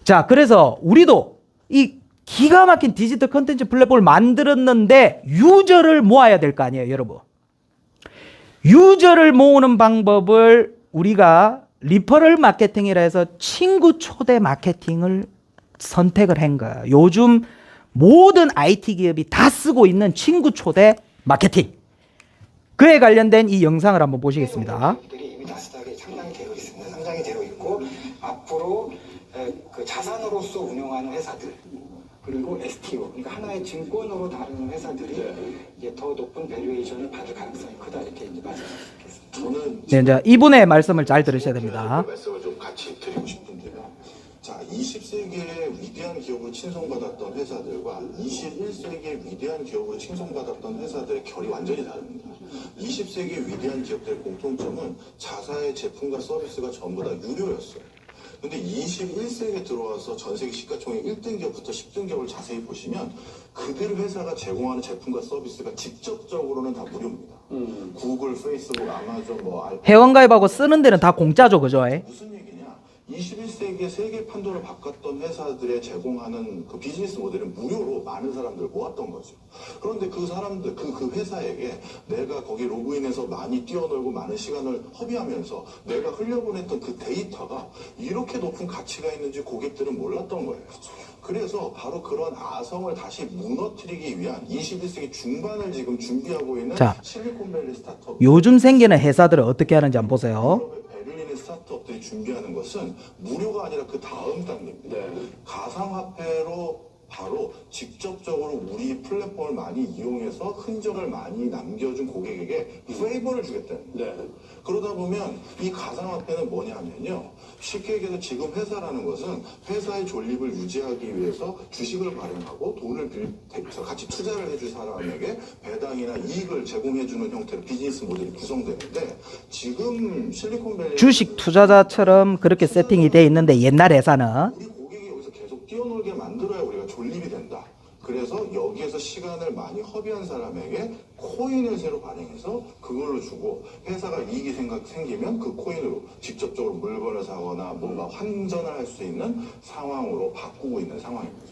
자, 그래서 우리도 이 기가 막힌 디지털 컨텐츠 플랫폼을 만들었는데 유저를 모아야 될 거 아니에요, 여러분. 유저를 모으는 방법을 우리가 리퍼럴 마케팅이라 해서 친구 초대 마케팅을 선택을 한 거예요. 요즘 모든 IT 기업이 다 쓰고 있는 친구 초대 마케팅. 그에 관련된 이 영상을 한번 보시겠습니다. 이미 나스닥에 상장이 되어 있습니다. 상장이 되어 있고 앞으로 그 자산으로서 운영하는 회사들, 그리고 STO, 그러니까 하나의 증권으로 다루는 회사들이 이제 더 높은 밸류에이션을 받을 가능성이 크다, 이렇게 이제 말씀드리겠습니다. 저는 네, 이제 이분의 말씀을 잘 들으셔야 됩니다. 말씀을 좀 같이 드리고 싶은데요. 자, 20세기의 위대한 기업으로 칭송받았던 회사들과 21세기의 위대한 기업으로 칭송받았던 회사들의 결이 완전히 다릅니다. 20세기의 위대한 기업들의 공통점은 자사의 제품과 서비스가 전부 다 유료였어요. 근데 21세기에 들어와서 전 세계 시가총액 1등 기업부터 10등 기업을 자세히 보시면 그들 회사가 제공하는 제품과 서비스가 직접적으로는 다 무료입니다. 구글, 페이스북, 아마존, 회원가입하고 쓰는 데는 다 공짜죠, 그죠? 무슨 얘기냐? 21세기에 세계 판도를 바꿨던 회사들의 제공하는 그 비즈니스 모델은 무료로 많은 사람들을 모았던 거죠. 그런데 그 사람들, 그 회사에게 내가 거기 로그인해서 많이 뛰어놀고 많은 시간을 허비하면서 내가 흘려보냈던 그 데이터가 이렇게 높은 가치가 있는지 고객들은 몰랐던 거예요. 그래서 바로 그런 아성을 다시 무너뜨리기 위한 21세기 중반을 지금 준비하고 있는 실리콘밸리 스타트업. 요즘 생기는 회사들은 어떻게 하는지 한번 보세요. 스타트업들이 준비하는 것은 무료가 아니라 그 다음 단계입니다. 가상화폐로 바로 직접적으로 우리 플랫폼을 많이 이용해서 흔적을 많이 남겨준 고객에게 페이버를 주겠다는 거예요. 그러다 보면 이 가상화폐는 뭐냐면요, 쉽게 얘기해서 지금 회사라는 것은 회사의 존립을 유지하기 위해서 주식을 발행하고 돈을 같이 투자를 해줄 사람에게 배당이나 이익을 제공해주는 형태로 비즈니스 모델이 구성되는데, 지금 실리콘밸리 주식 투자자처럼 그렇게 세팅이 돼 있는데 옛날 회사는 우리 고객이 여기서 계속 뛰어놀게 만들어야 우리가 존립이 된다. 그래서 여기에서 시간을 많이 허비한 사람에게 코인을 새로 발행해서 그걸로 주고, 회사가 이익이 생기면 그 코인으로 직접적으로 물건을 사거나 뭔가 환전을 할 수 있는 상황으로 바꾸고 있는 상황입니다.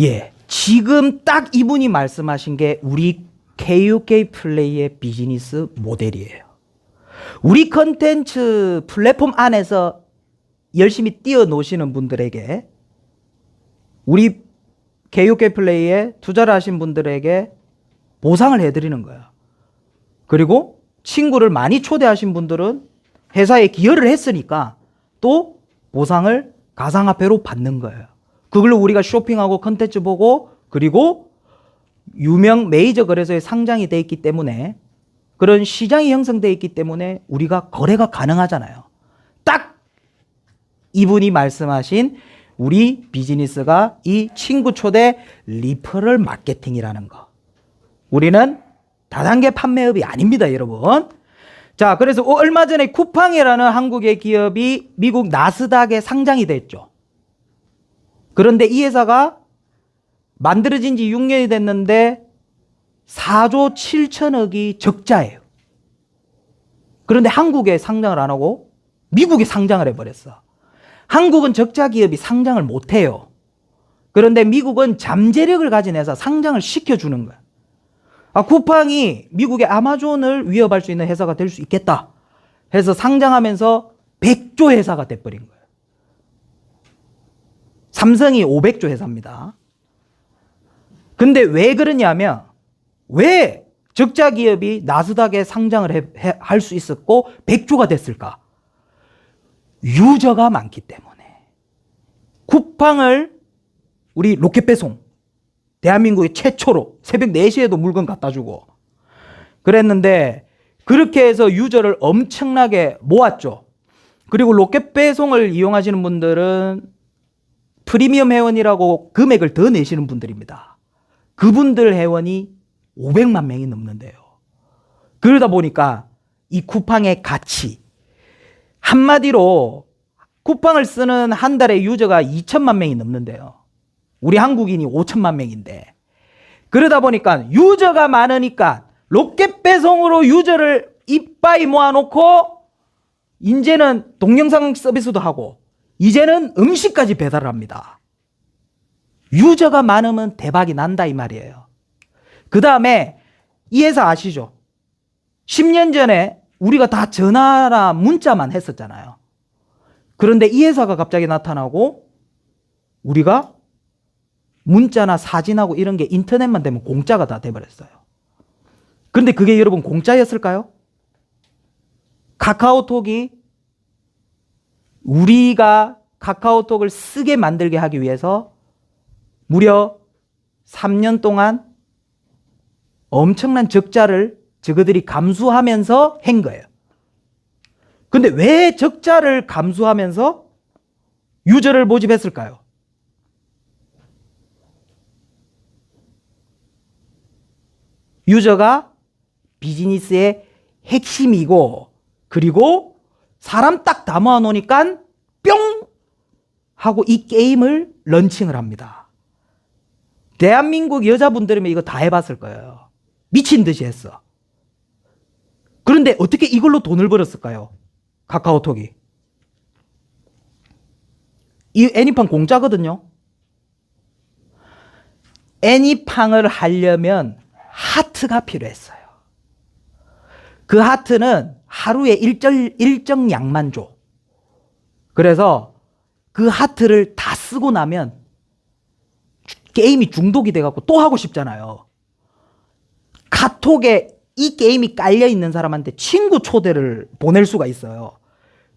예, 지금 딱 이분이 말씀하신 게 우리 KUK 플레이의 비즈니스 모델이에요. 우리 컨텐츠 플랫폼 안에서 열심히 뛰어노시는 분들에게, 우리 KUK 플레이에 투자를 하신 분들에게 보상을 해드리는 거야. 그리고 친구를 많이 초대하신 분들은 회사에 기여를 했으니까 또 보상을 가상화폐로 받는 거예요. 그걸로 우리가 쇼핑하고 컨텐츠 보고 그리고 유명 메이저 거래소에 상장이 돼 있기 때문에 그런 시장이 형성돼 있기 때문에 우리가 거래가 가능하잖아요. 딱 이분이 말씀하신 우리 비즈니스가 이 친구 초대 리퍼럴 마케팅이라는 거. 우리는 다단계 판매업이 아닙니다, 여러분. 자, 그래서 얼마 전에 쿠팡이라는 한국의 기업이 미국 나스닥에 상장이 됐죠. 그런데 이 회사가 만들어진 지 6년이 됐는데 4조 7천억이 적자예요. 그런데 한국에 상장을 안 하고 미국에 상장을 해버렸어. 한국은 적자 기업이 상장을 못해요. 그런데 미국은 잠재력을 가진 회사 상장을 시켜주는 거야. 쿠팡이 미국의 아마존을 위협할 수 있는 회사가 될 수 있겠다 해서 상장하면서 100조 회사가 돼버린 거예요. 삼성이 500조 회사입니다. 근데 왜 그러냐면 왜 적자 기업이 나스닥에 상장을 할 수 있었고 100조가 됐을까? 유저가 많기 때문에. 쿠팡을 우리 로켓 배송 대한민국의 최초로 새벽 4시에도 물건 갖다 주고 그랬는데 그렇게 해서 유저를 엄청나게 모았죠. 그리고 로켓 배송을 이용하시는 분들은 프리미엄 회원이라고 금액을 더 내시는 분들입니다. 그분들 회원이 500만 명이 넘는데요. 그러다 보니까 이 쿠팡의 가치, 한마디로 쿠팡을 쓰는 한 달에 유저가 2천만 명이 넘는데요. 우리 한국인이 5천만 명인데 그러다 보니까 유저가 많으니까 로켓 배송으로 유저를 이빠이 모아놓고 이제는 동영상 서비스도 하고 이제는 음식까지 배달을 합니다. 유저가 많으면 대박이 난다 이 말이에요. 그 다음에 이 회사 아시죠? 10년 전에 우리가 다 전화나 문자만 했었잖아요. 그런데 이 회사가 갑자기 나타나고 우리가 문자나 사진하고 이런 게 인터넷만 되면 공짜가 다 돼버렸어요. 그런데 그게 여러분 공짜였을까요? 카카오톡이 우리가 카카오톡을 쓰게 만들게 하기 위해서 무려 3년 동안 엄청난 적자를 저그들이 감수하면서 한 거예요. 근데 왜 적자를 감수하면서 유저를 모집했을까요? 유저가 비즈니스의 핵심이고 그리고 사람 딱 담아 놓으니까 뿅 하고 이 게임을 런칭을 합니다. 대한민국 여자분들이면 이거 다 해봤을 거예요. 미친 듯이 했어. 그런데 어떻게 이걸로 돈을 벌었을까요? 카카오톡이. 이 애니팡 공짜거든요. 애니팡을 하려면 하트가 필요했어요. 그 하트는 하루에 일정 양만 줘. 그래서 그 하트를 다 쓰고 나면 게임이 중독이 돼갖고 또 하고 싶잖아요. 카톡에 이 게임이 깔려있는 사람한테 친구 초대를 보낼 수가 있어요.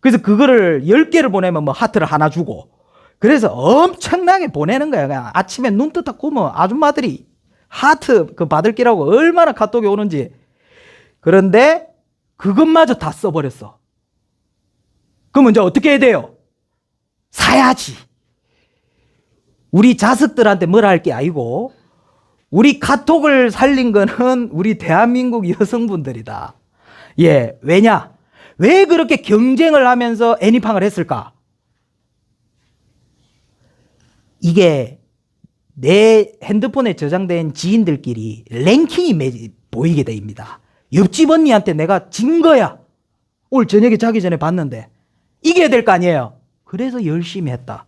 그래서 그거를 10개를 보내면 뭐 하트를 하나 주고 그래서 엄청나게 보내는 거야. 그냥 아침에 눈 뜨다 꾸면 아줌마들이 하트 그 받을 끼라고 얼마나 카톡이 오는지. 그런데 그것마저 다 써버렸어. 그럼 이제 어떻게 해야 돼요? 사야지. 우리 자식들한테 뭐라 할 게 아니고 우리 카톡을 살린 거는 우리 대한민국 여성분들이다. 예, 왜냐? 왜 그렇게 경쟁을 하면서 애니팡을 했을까? 이게 내 핸드폰에 저장된 지인들끼리 랭킹이 보이게 됩니다. 옆집 언니한테 내가 진 거야. 오늘 저녁에 자기 전에 봤는데 이겨야 될 거 아니에요. 그래서 열심히 했다.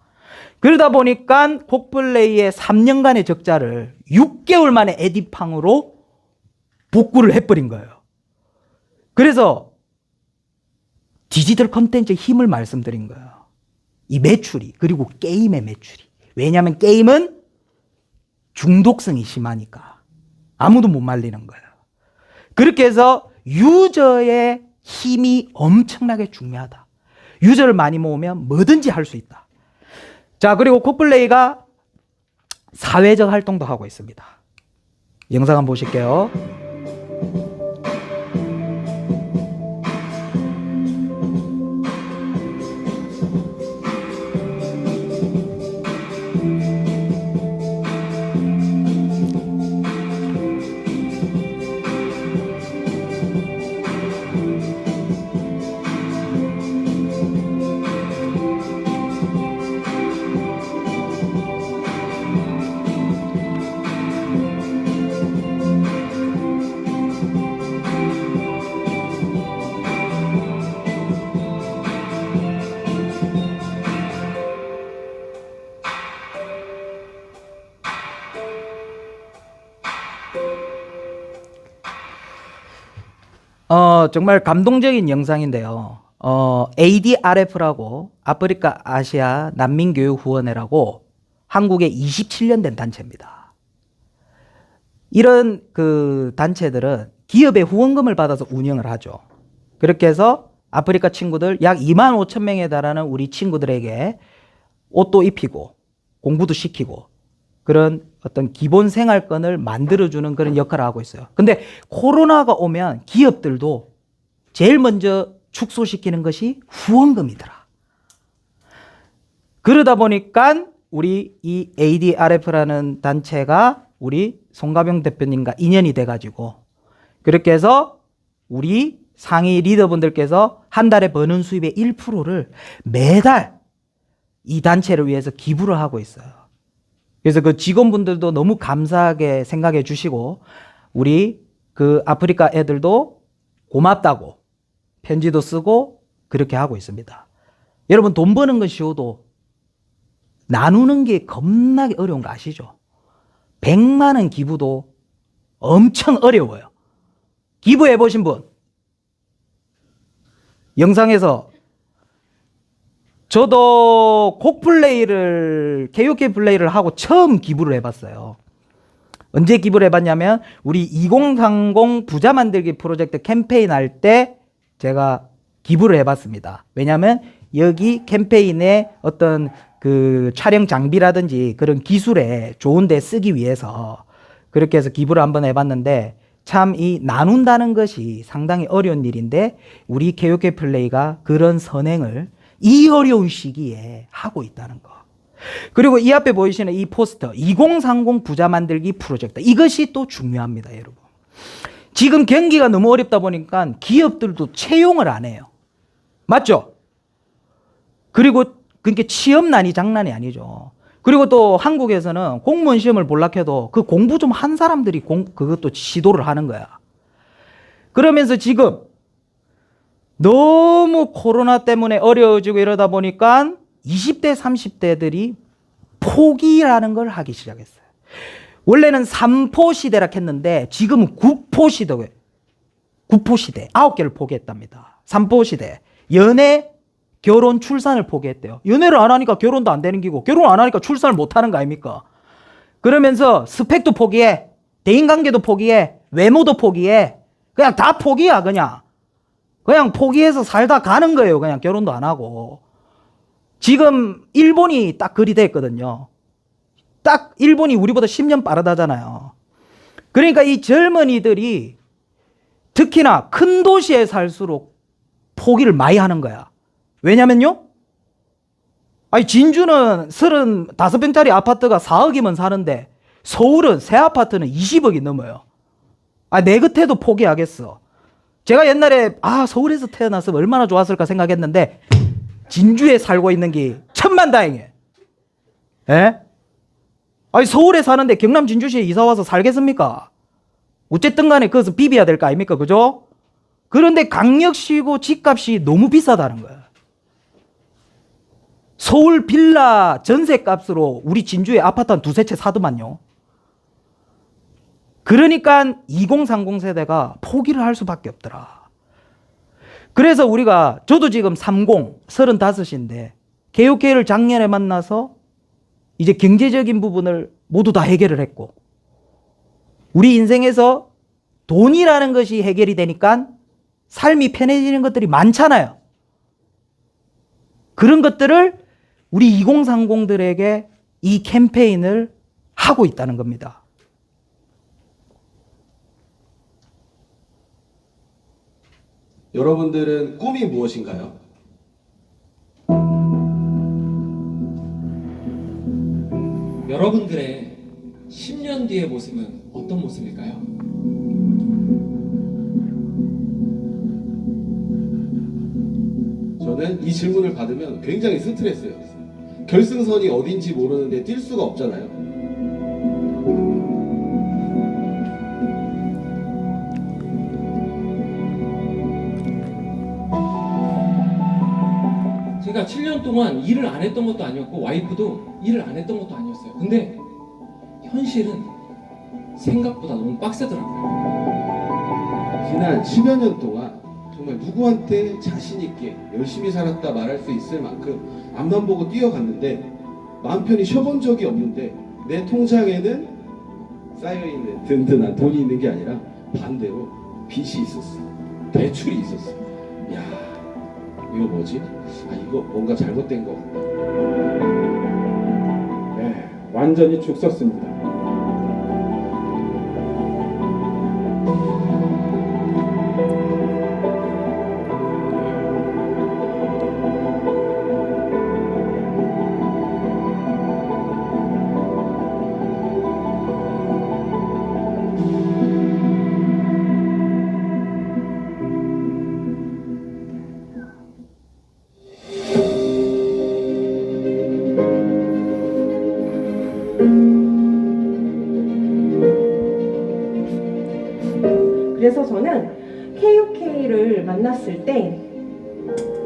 그러다 보니까 콕플레이의 3년간의 적자를 6개월 만에 에디팡으로 복구를 해버린 거예요. 그래서 디지털 컨텐츠의 힘을 말씀드린 거예요. 이 매출이, 그리고 게임의 매출이. 왜냐하면 게임은 중독성이 심하니까 아무도 못 말리는 거예요. 그렇게 해서 유저의 힘이 엄청나게 중요하다. 유저를 많이 모으면 뭐든지 할 수 있다. 자, 그리고 콕플레이가 사회적 활동도 하고 있습니다. 영상 한번 보실게요. 정말 감동적인 영상인데요. ADRF라고 아프리카 아시아 난민교육후원회라고 한국에 27년 된 단체입니다. 이런 그 단체들은 기업의 후원금을 받아서 운영을 하죠. 그렇게 해서 아프리카 친구들 약 2만 5천 명에 달하는 우리 친구들에게 옷도 입히고 공부도 시키고 그런 어떤 기본 생활권을 만들어주는 그런 역할을 하고 있어요. 근데 코로나가 오면 기업들도 제일 먼저 축소시키는 것이 후원금이더라. 그러다 보니까 우리 이 ADRF라는 단체가 우리 송가병 대표님과 인연이 돼가지고 그렇게 해서 우리 상위 리더분들께서 한 달에 버는 수입의 1%를 매달 이 단체를 위해서 기부를 하고 있어요. 그래서 그 직원분들도 너무 감사하게 생각해 주시고 우리 그 아프리카 애들도 고맙다고 편지도 쓰고 그렇게 하고 있습니다. 여러분 돈 버는 건 쉬워도 나누는 게 겁나게 어려운 거 아시죠? 100만 원 기부도 엄청 어려워요. 기부해 보신 분? 영상에서 저도 콕플레이를 KOK 플레이를 하고 처음 기부를 해봤어요. 언제 기부를 해봤냐면 우리 2030 부자 만들기 프로젝트 캠페인 할 때 제가 기부를 해봤습니다. 왜냐하면 여기 캠페인에 어떤 그 촬영 장비라든지 그런 기술에 좋은 데 쓰기 위해서 그렇게 해서 기부를 한번 해봤는데 참 이 나눈다는 것이 상당히 어려운 일인데 우리 KOK 플레이가 그런 선행을 이 어려운 시기에 하고 있다는 거. 그리고 이 앞에 보이시는 이 포스터 2030 부자 만들기 프로젝트 이것이 또 중요합니다. 여러분 지금 경기가 너무 어렵다 보니까 기업들도 채용을 안 해요. 맞죠? 그리고 그게 취업난이 장난이 아니죠. 그리고 또 한국에서는 공무원 시험을 볼락 해도 그 공부 좀 한 사람들이 그것도 시도를 하는 거야. 그러면서 지금 너무 코로나 때문에 어려워지고 이러다 보니까 20대, 30대들이 포기라는 걸 하기 시작했어요. 원래는 3포 시대라 했는데 지금은 9포 시대고요. 9포 시대. 9개를 포기했답니다. 3포 시대. 연애, 결혼, 출산을 포기했대요. 연애를 안 하니까 결혼도 안 되는 기고 결혼 안 하니까 출산을 못 하는 거 아닙니까? 그러면서 스펙도 포기해. 대인관계도 포기해. 외모도 포기해. 그냥 다 포기야 그냥. 그냥 포기해서 살다 가는 거예요. 그냥 결혼도 안 하고. 지금 일본이 딱 그리 됐거든요. 딱 일본이 우리보다 10년 빠르다잖아요. 그러니까 이 젊은이들이 특히나 큰 도시에 살수록 포기를 많이 하는 거야. 왜냐면요. 아니 진주는 35평짜리 아파트가 4억이면 사는데 서울은 새 아파트는 20억이 넘어요. 아, 내 곁에도 포기하겠어. 제가 옛날에 서울에서 태어났으면 얼마나 좋았을까 생각했는데 진주에 살고 있는 게 천만다행이에요. 예? 아니 서울에 사는데 경남 진주시에 이사 와서 살겠습니까? 어쨌든 간에 그것은 비벼야 될 거 아닙니까? 그죠? 그런데 강력시고 집값이 너무 비싸다는 거예요. 서울 빌라 전세값으로 우리 진주에 아파트 한 두세 채 사더만요. 그러니까 2030 세대가 포기를 할 수밖에 없더라. 그래서 우리가 저도 지금 35인데 KOK를 작년에 만나서 이제 경제적인 부분을 모두 다 해결을 했고 우리 인생에서 돈이라는 것이 해결이 되니까 삶이 편해지는 것들이 많잖아요. 그런 것들을 우리 2030들에게 이 캠페인을 하고 있다는 겁니다. 여러분들은 꿈이 무엇인가요? 여러분들의 10년 뒤의 모습은 어떤 모습일까요? 저는 이 질문을 받으면 굉장히 스트레스예요. 결승선이 어딘지 모르는데 뛸 수가 없잖아요. 제가 7년 동안 일을 안 했던 것도 아니었고 와이프도 일을 안 했던 것도 아니었어요. 근데 현실은 생각보다 너무 빡세더라고요. 지난 10여 년 동안 정말 누구한테 자신 있게 열심히 살았다 말할 수 있을 만큼 앞만 보고 뛰어갔는데 마음 편히 쉬어본 적이 없는데 내 통장에는 쌓여있는 든든한 돈이 있는 게 아니라 반대로 빚이 있었어. 대출이 있었어. 야, 이거 뭐지? 아, 이거 뭔가 잘못된 거 같다. 네, 완전히 죽 썼습니다. 그래서 저는 KOK를 만났을 때,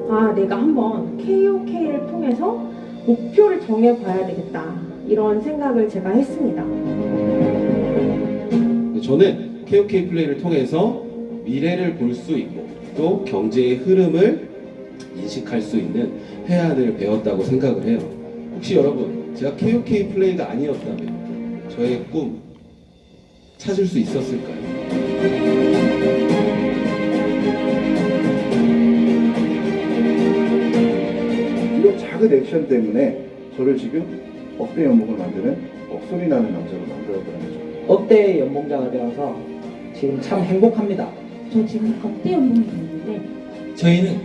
아, 내가 한번 KOK를 통해서 목표를 정해봐야 되겠다. 이런 생각을 제가 했습니다. 저는 KOK 플레이를 통해서 미래를 볼 수 있고 또 경제의 흐름을 인식할 수 있는 해안을 배웠다고 생각을 해요. 혹시 여러분, 제가 KOK 플레이가 아니었다면 저의 꿈 찾을 수 있었을까요? 이런 작은 액션 때문에 저를 지금 억대 연봉을 만드는 억소리 나는 남자로 만들어버린 거죠. 억대 연봉자가 되어서 지금 참 행복합니다. 저 지금 억대 연봉이 있는데 저희는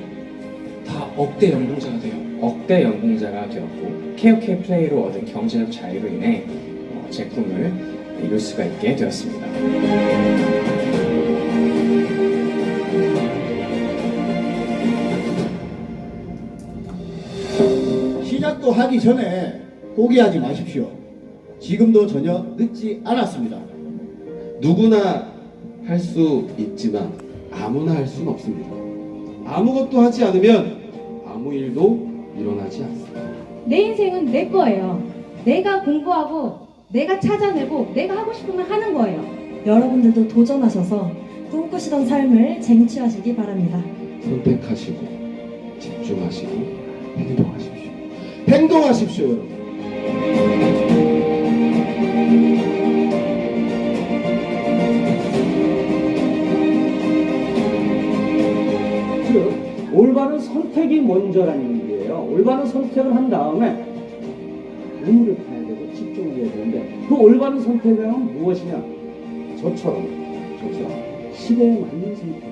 다 억대 연봉자가 돼요. 억대 연봉자가 되었고 KOK 플레이로 얻은 경제적 자유로 인해 제 꿈을 이룰 수가 있게 되었습니다. 시작도 하기 전에 포기하지 마십시오. 지금도 전혀 늦지 않았습니다. 누구나 할 수 있지만 아무나 할 수는 없습니다. 아무것도 하지 않으면 아무 일도 일어나지 않습니다. 내 인생은 내 거예요. 내가 공부하고 내가 찾아내고 내가 하고 싶으면 하는 거예요. 여러분들도 도전하셔서 꿈꾸시던 삶을 쟁취하시기 바랍니다. 선택하시고 집중하시고 행동하십시오. 행동하십시오, 여러분. 올바른 선택이 먼저라는 얘기예요. 올바른 선택을 한 다음에 의무를 봐야 되고 집중을 해야 되는데 그 올바른 선택은 무엇이냐? 저처럼 시대에 맞는 선택.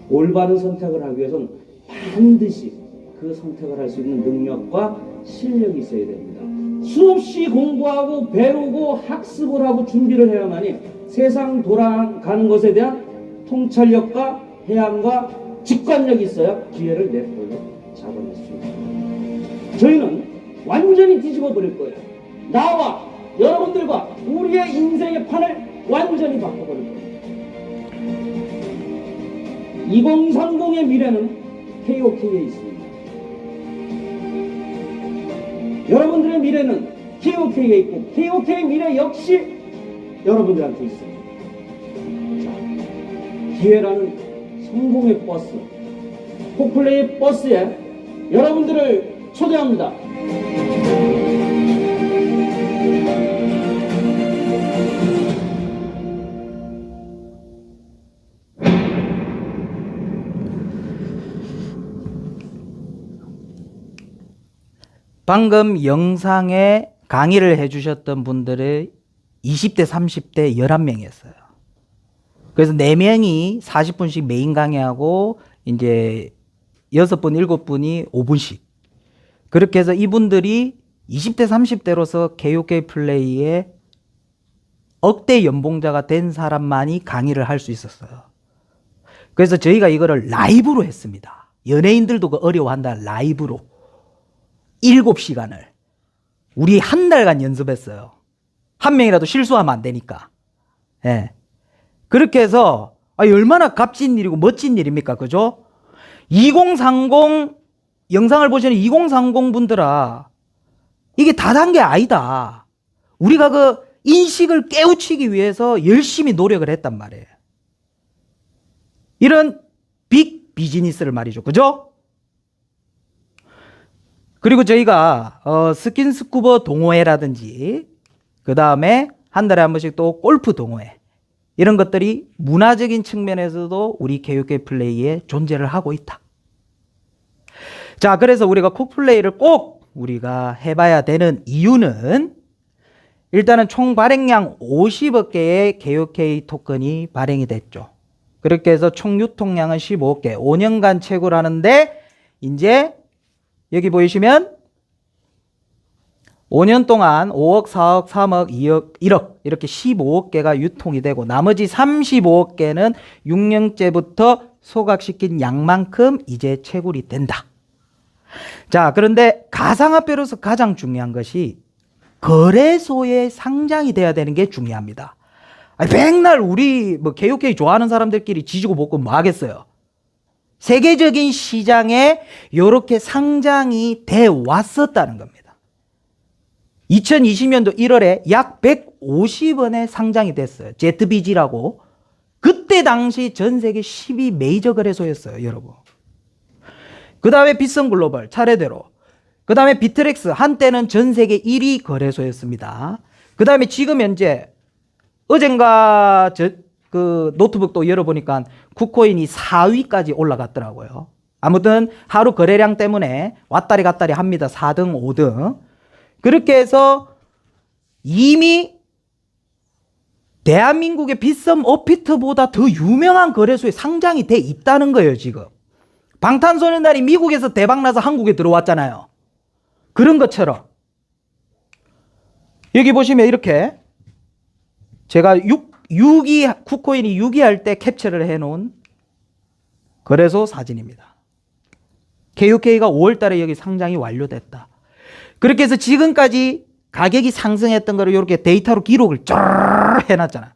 올바른 선택을 하기 위해서는 반드시 그 선택을 할 수 있는 능력과 실력이 있어야 됩니다. 수없이 공부하고 배우고 학습을 하고 준비를 해야만이 세상 돌아가는 것에 대한 통찰력과 해안과 직관력이 있어야 기회를 내 걸로 잡아낼 수 있습니다. 저희는 완전히 뒤집어 버릴 거예요. 나와 여러분들과 우리의 인생의 판을 완전히 바꿔버릴 거예요. 2030의 미래는 KOK에 있습니다. 여러분들의 미래는 KOK에 있고 KOK의 미래 역시 여러분들한테 있습니다. 자, 기회라는 성공의 버스, 포플레이 버스에 여러분들을 초대합니다. 방금 영상에 강의를 해주셨던 분들의 20대, 30대 11명이었어요. 그래서 4명이 40분씩 메인 강의하고 이제 6분, 7분이 5분씩. 그렇게 해서 이분들이 20대, 30대로서 KOK 플레이에 억대 연봉자가 된 사람만이 강의를 할 수 있었어요. 그래서 저희가 이거를 라이브로 했습니다. 연예인들도 그 어려워한다. 라이브로 7시간을 우리 한 달간 연습했어요. 한 명이라도 실수하면 안 되니까. 예. 그렇게 해서 얼마나 값진 일이고 멋진 일입니까? 그죠? 2030 영상을 보시는 2030 분들아, 이게 다단계 아니다. 우리가 그 인식을 깨우치기 위해서 열심히 노력을 했단 말이에요. 이런 빅 비즈니스를 말이죠. 그죠? 그리고 저희가 스킨스쿠버 동호회라든지 그 다음에 한 달에 한 번씩 또 골프 동호회, 이런 것들이 문화적인 측면에서도 우리 KOK 플레이에 존재를 하고 있다. 자, 그래서 우리가 콕플레이를 꼭 우리가 해봐야 되는 이유는, 일단은 총 발행량 50억 개의 KOK 토큰이 발행이 됐죠. 그렇게 해서 총 유통량은 15억 개, 5년간 채굴하는데 이제 여기 보이시면 5년 동안 5억, 4억, 3억, 2억, 1억 이렇게 15억 개가 유통이 되고, 나머지 35억 개는 6년째부터 소각시킨 양만큼 이제 채굴이 된다. 자, 그런데 가상화폐로서 가장 중요한 것이 거래소에 상장이 돼야 되는 게 중요합니다. 맨날 우리 뭐 KOK 좋아하는 사람들끼리 지지고 볶고 뭐 하겠어요. 세계적인 시장에 이렇게 상장이 돼 왔었다는 겁니다. 2020년도 1월에 약 150원에 상장이 됐어요. ZBG라고. 그때 당시 전 세계 12 메이저 거래소였어요, 여러분. 그 다음에 빗성 글로벌 차례대로. 그 다음에 비트렉스, 한때는 전 세계 1위 거래소였습니다. 그 다음에 지금 현재 어젠가 그 노트북도 열어보니까 쿠코인이 4위까지 올라갔더라고요. 아무튼 하루 거래량 때문에 왔다리 갔다리 합니다. 4등, 5등. 그렇게 해서 이미 대한민국의 빗썸 업비트보다 더 유명한 거래소에 상장이 돼 있다는 거예요, 지금. 방탄소년단이 미국에서 대박나서 한국에 들어왔잖아요. 그런 것처럼 여기 보시면 이렇게 제가 6위, 쿠코인이 6위 할 때 캡처를 해놓은 거래소 사진입니다. KOK가 5월 달에 여기 상장이 완료됐다. 그렇게 해서 지금까지 가격이 상승했던 거를 이렇게 데이터로 기록을 쫙 해놨잖아.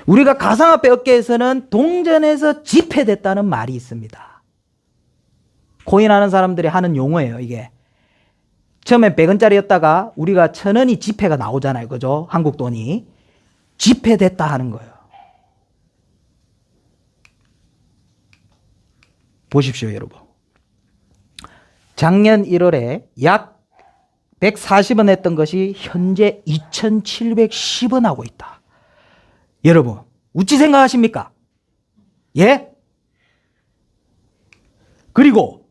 우리가 가상화폐 업계에서는 동전에서 지폐됐다는 말이 있습니다. 코인 하는 사람들이 하는 용어예요, 이게. 처음에 100원짜리였다가 우리가 1000원이 지폐가 나오잖아요. 그죠? 한국 돈이. 지폐됐다 하는 거예요. 보십시오, 여러분. 작년 1월에 약 140원 했던 것이 현재 2710원 하고 있다. 여러분, 어찌 생각하십니까? 예? 그리고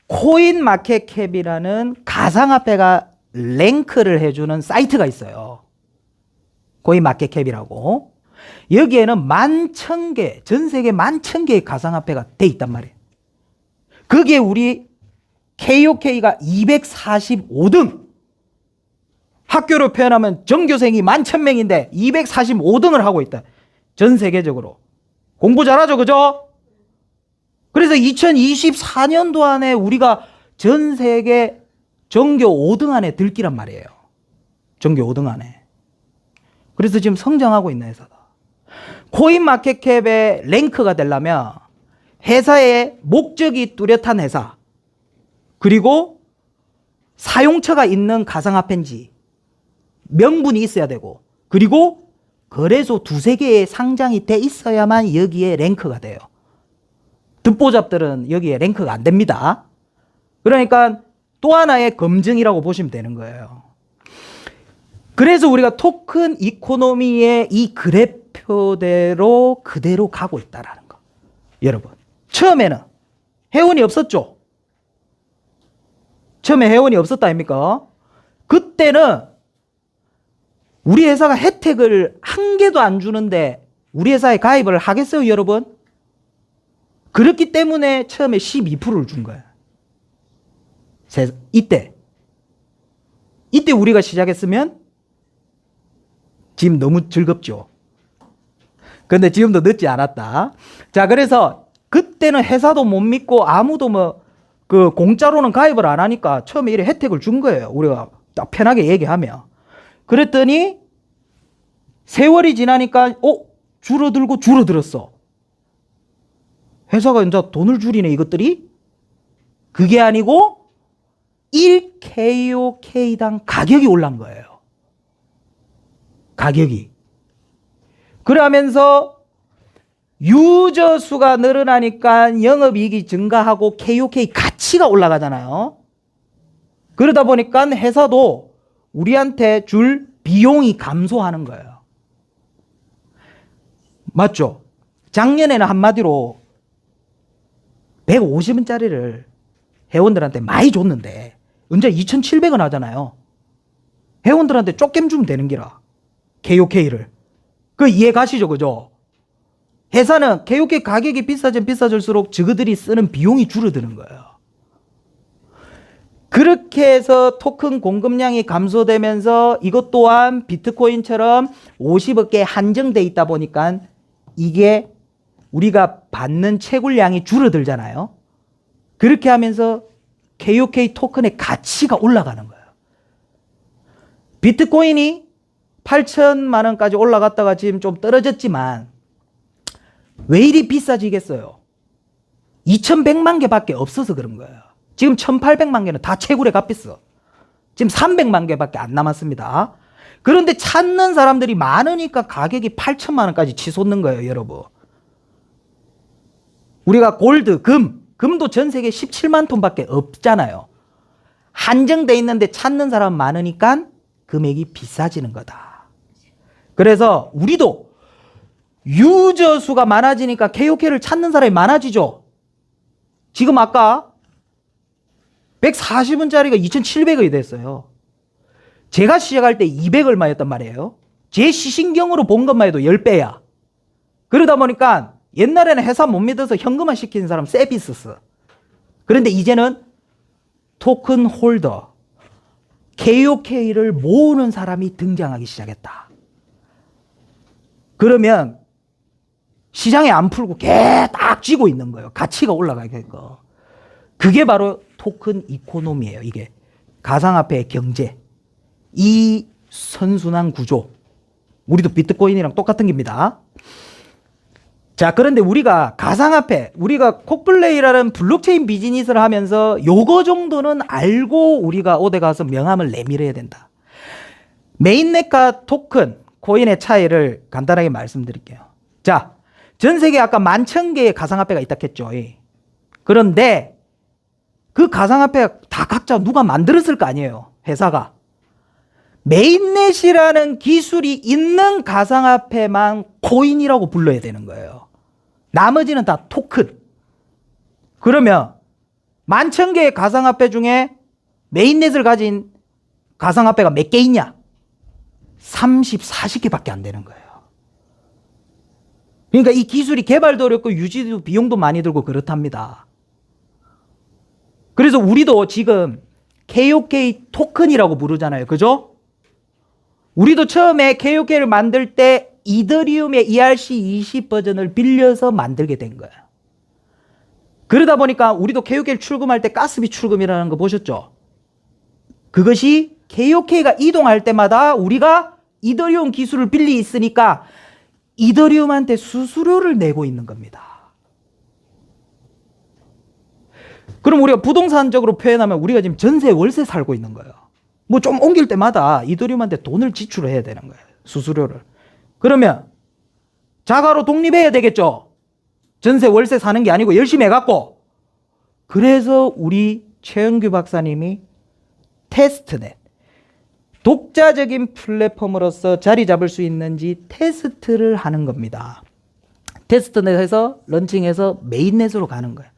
코인 마켓캡이라는 가상화폐가 랭크를 해주는 사이트가 있어요. 코인 마켓캡이라고. 여기에는 11,000개, 전 세계 11,000개의 가상화폐가 돼 있단 말이에요. 거기에 우리 KOK가 245등. 학교로 표현하면 전교생이 11,000명인데 245등을 하고 있다. 전 세계적으로. 공부 잘하죠, 그죠? 그래서 2024년도 안에 우리가 전 세계 전교 5등 안에 들기란 말이에요. 전교 5등 안에. 그래서 지금 성장하고 있는 회사다. 코인 마켓캡에 랭크가 되려면 회사의 목적이 뚜렷한 회사, 그리고 사용처가 있는 가상화폐인지 명분이 있어야 되고, 그리고 거래소 2-3개에 상장이 돼 있어야만 여기에 랭크가 돼요. 듣보잡들은 여기에 랭크가 안 됩니다. 그러니까 또 하나의 검증이라고 보시면 되는 거예요. 그래서 우리가 토큰 이코노미의 이 그래프대로 그대로 가고 있다라는 거. 여러분, 처음에는 회원이 없었죠. 처음에 회원이 없었다 아닙니까? 그때는 우리 회사가 혜택을 한 개도 안 주는데 우리 회사에 가입을 하겠어요, 여러분? 그렇기 때문에 처음에 12%를 준 거예요. 이때 우리가 시작했으면 지금 너무 즐겁죠. 근데 지금도 늦지 않았다. 자, 그래서 그때는 회사도 못 믿고 아무도 공짜로는 가입을 안 하니까 처음에 이래 혜택을 준 거예요. 우리가 딱 편하게 얘기하면. 그랬더니 세월이 지나니까 줄어들었어. 회사가 이제 돈을 줄이네, 이것들이. 그게 아니고 1KOK당 가격이 올란 거예요. 가격이. 그러면서 유저 수가 늘어나니까 영업이익이 증가하고 KOK 가치가 올라가잖아요. 그러다 보니까 회사도 우리한테 줄 비용이 감소하는 거예요. 맞죠? 작년에는 한마디로 150원짜리를 회원들한테 많이 줬는데 언제 2,700원 하잖아요. 회원들한테 쪼깸 주면 되는 기라. KOK를. 그 이해 가시죠, 그죠? 회사는 KOK 가격이 비싸질수록 저그들이 쓰는 비용이 줄어드는 거예요. 그렇게 해서 토큰 공급량이 감소되면서 이것 또한 비트코인처럼 50억 개 한정돼 있다 보니까 이게 우리가 받는 채굴량이 줄어들잖아요. 그렇게 하면서 KOK 토큰의 가치가 올라가는 거예요. 비트코인이 8천만 원까지 올라갔다가 지금 좀 떨어졌지만 왜 이리 비싸지겠어요? 2,100만 개밖에 없어서 그런 거예요. 지금 1,800만 개는 다 채굴에 값비싸. 지금 300만 개밖에 안 남았습니다. 그런데 찾는 사람들이 많으니까 가격이 8천만 원까지 치솟는 거예요, 여러분. 우리가 골드, 금도 전 세계 17만 톤밖에 없잖아요. 한정돼 있는데 찾는 사람 많으니까 금액이 비싸지는 거다. 그래서 우리도 유저 수가 많아지니까 KOK를 찾는 사람이 많아지죠. 지금 아까 140원짜리가 2,700원이 됐어요. 제가 시작할 때 200 얼마였단 말이에요. 제 시신경으로 본 것만 해도 10배야. 그러다 보니까 옛날에는 회사 못 믿어서 현금화 시키는 사람 쎄 있었어. 그런데 이제는 토큰 홀더, KOK를 모으는 사람이 등장하기 시작했다. 그러면 시장에 안 풀고 딱 쥐고 있는 거예요. 가치가 올라가니까. 그게 바로 토큰 이코노미예요. 이게 가상화폐의 경제, 이 선순환 구조. 우리도 비트코인이랑 똑같은 겁니다. 자, 그런데 우리가 가상화폐, 우리가 콕플레이라는 블록체인 비즈니스를 하면서 요거 정도는 알고 우리가 어디 가서 명함을 내밀어야 된다. 메인넷과 토큰, 코인의 차이를 간단하게 말씀드릴게요. 자, 전 세계에 아까 11,000개의 가상화폐가 있다 했죠. 그런데 그 가상화폐 다 각자 누가 만들었을 거 아니에요. 회사가. 메인넷이라는 기술이 있는 가상화폐만 코인이라고 불러야 되는 거예요. 나머지는 다 토큰. 그러면 11,000개의 가상화폐 중에 메인넷을 가진 가상화폐가 몇 개 있냐? 30, 40개밖에 안 되는 거예요. 그러니까 이 기술이 개발도 어렵고 유지도 비용도 많이 들고 그렇답니다. 그래서 우리도 지금 KOK 토큰이라고 부르잖아요. 그죠? 우리도 처음에 KOK를 만들 때 이더리움의 ERC20 버전을 빌려서 만들게 된 거예요. 그러다 보니까 우리도 KOK를 출금할 때 가스비 출금이라는 거 보셨죠? 그것이 KOK가 이동할 때마다 우리가 이더리움 기술을 빌리 있으니까 이더리움한테 수수료를 내고 있는 겁니다. 그럼 우리가 부동산적으로 표현하면 우리가 지금 전세 월세 살고 있는 거예요. 뭐 좀 옮길 때마다 이더리움한테 돈을 지출해야 되는 거예요. 수수료를. 그러면 자가로 독립해야 되겠죠. 전세 월세 사는 게 아니고 열심히 해갖고. 그래서 우리 최영규 박사님이 테스트넷, 독자적인 플랫폼으로서 자리 잡을 수 있는지 테스트를 하는 겁니다. 테스트넷에서 런칭해서 메인넷으로 가는 거예요.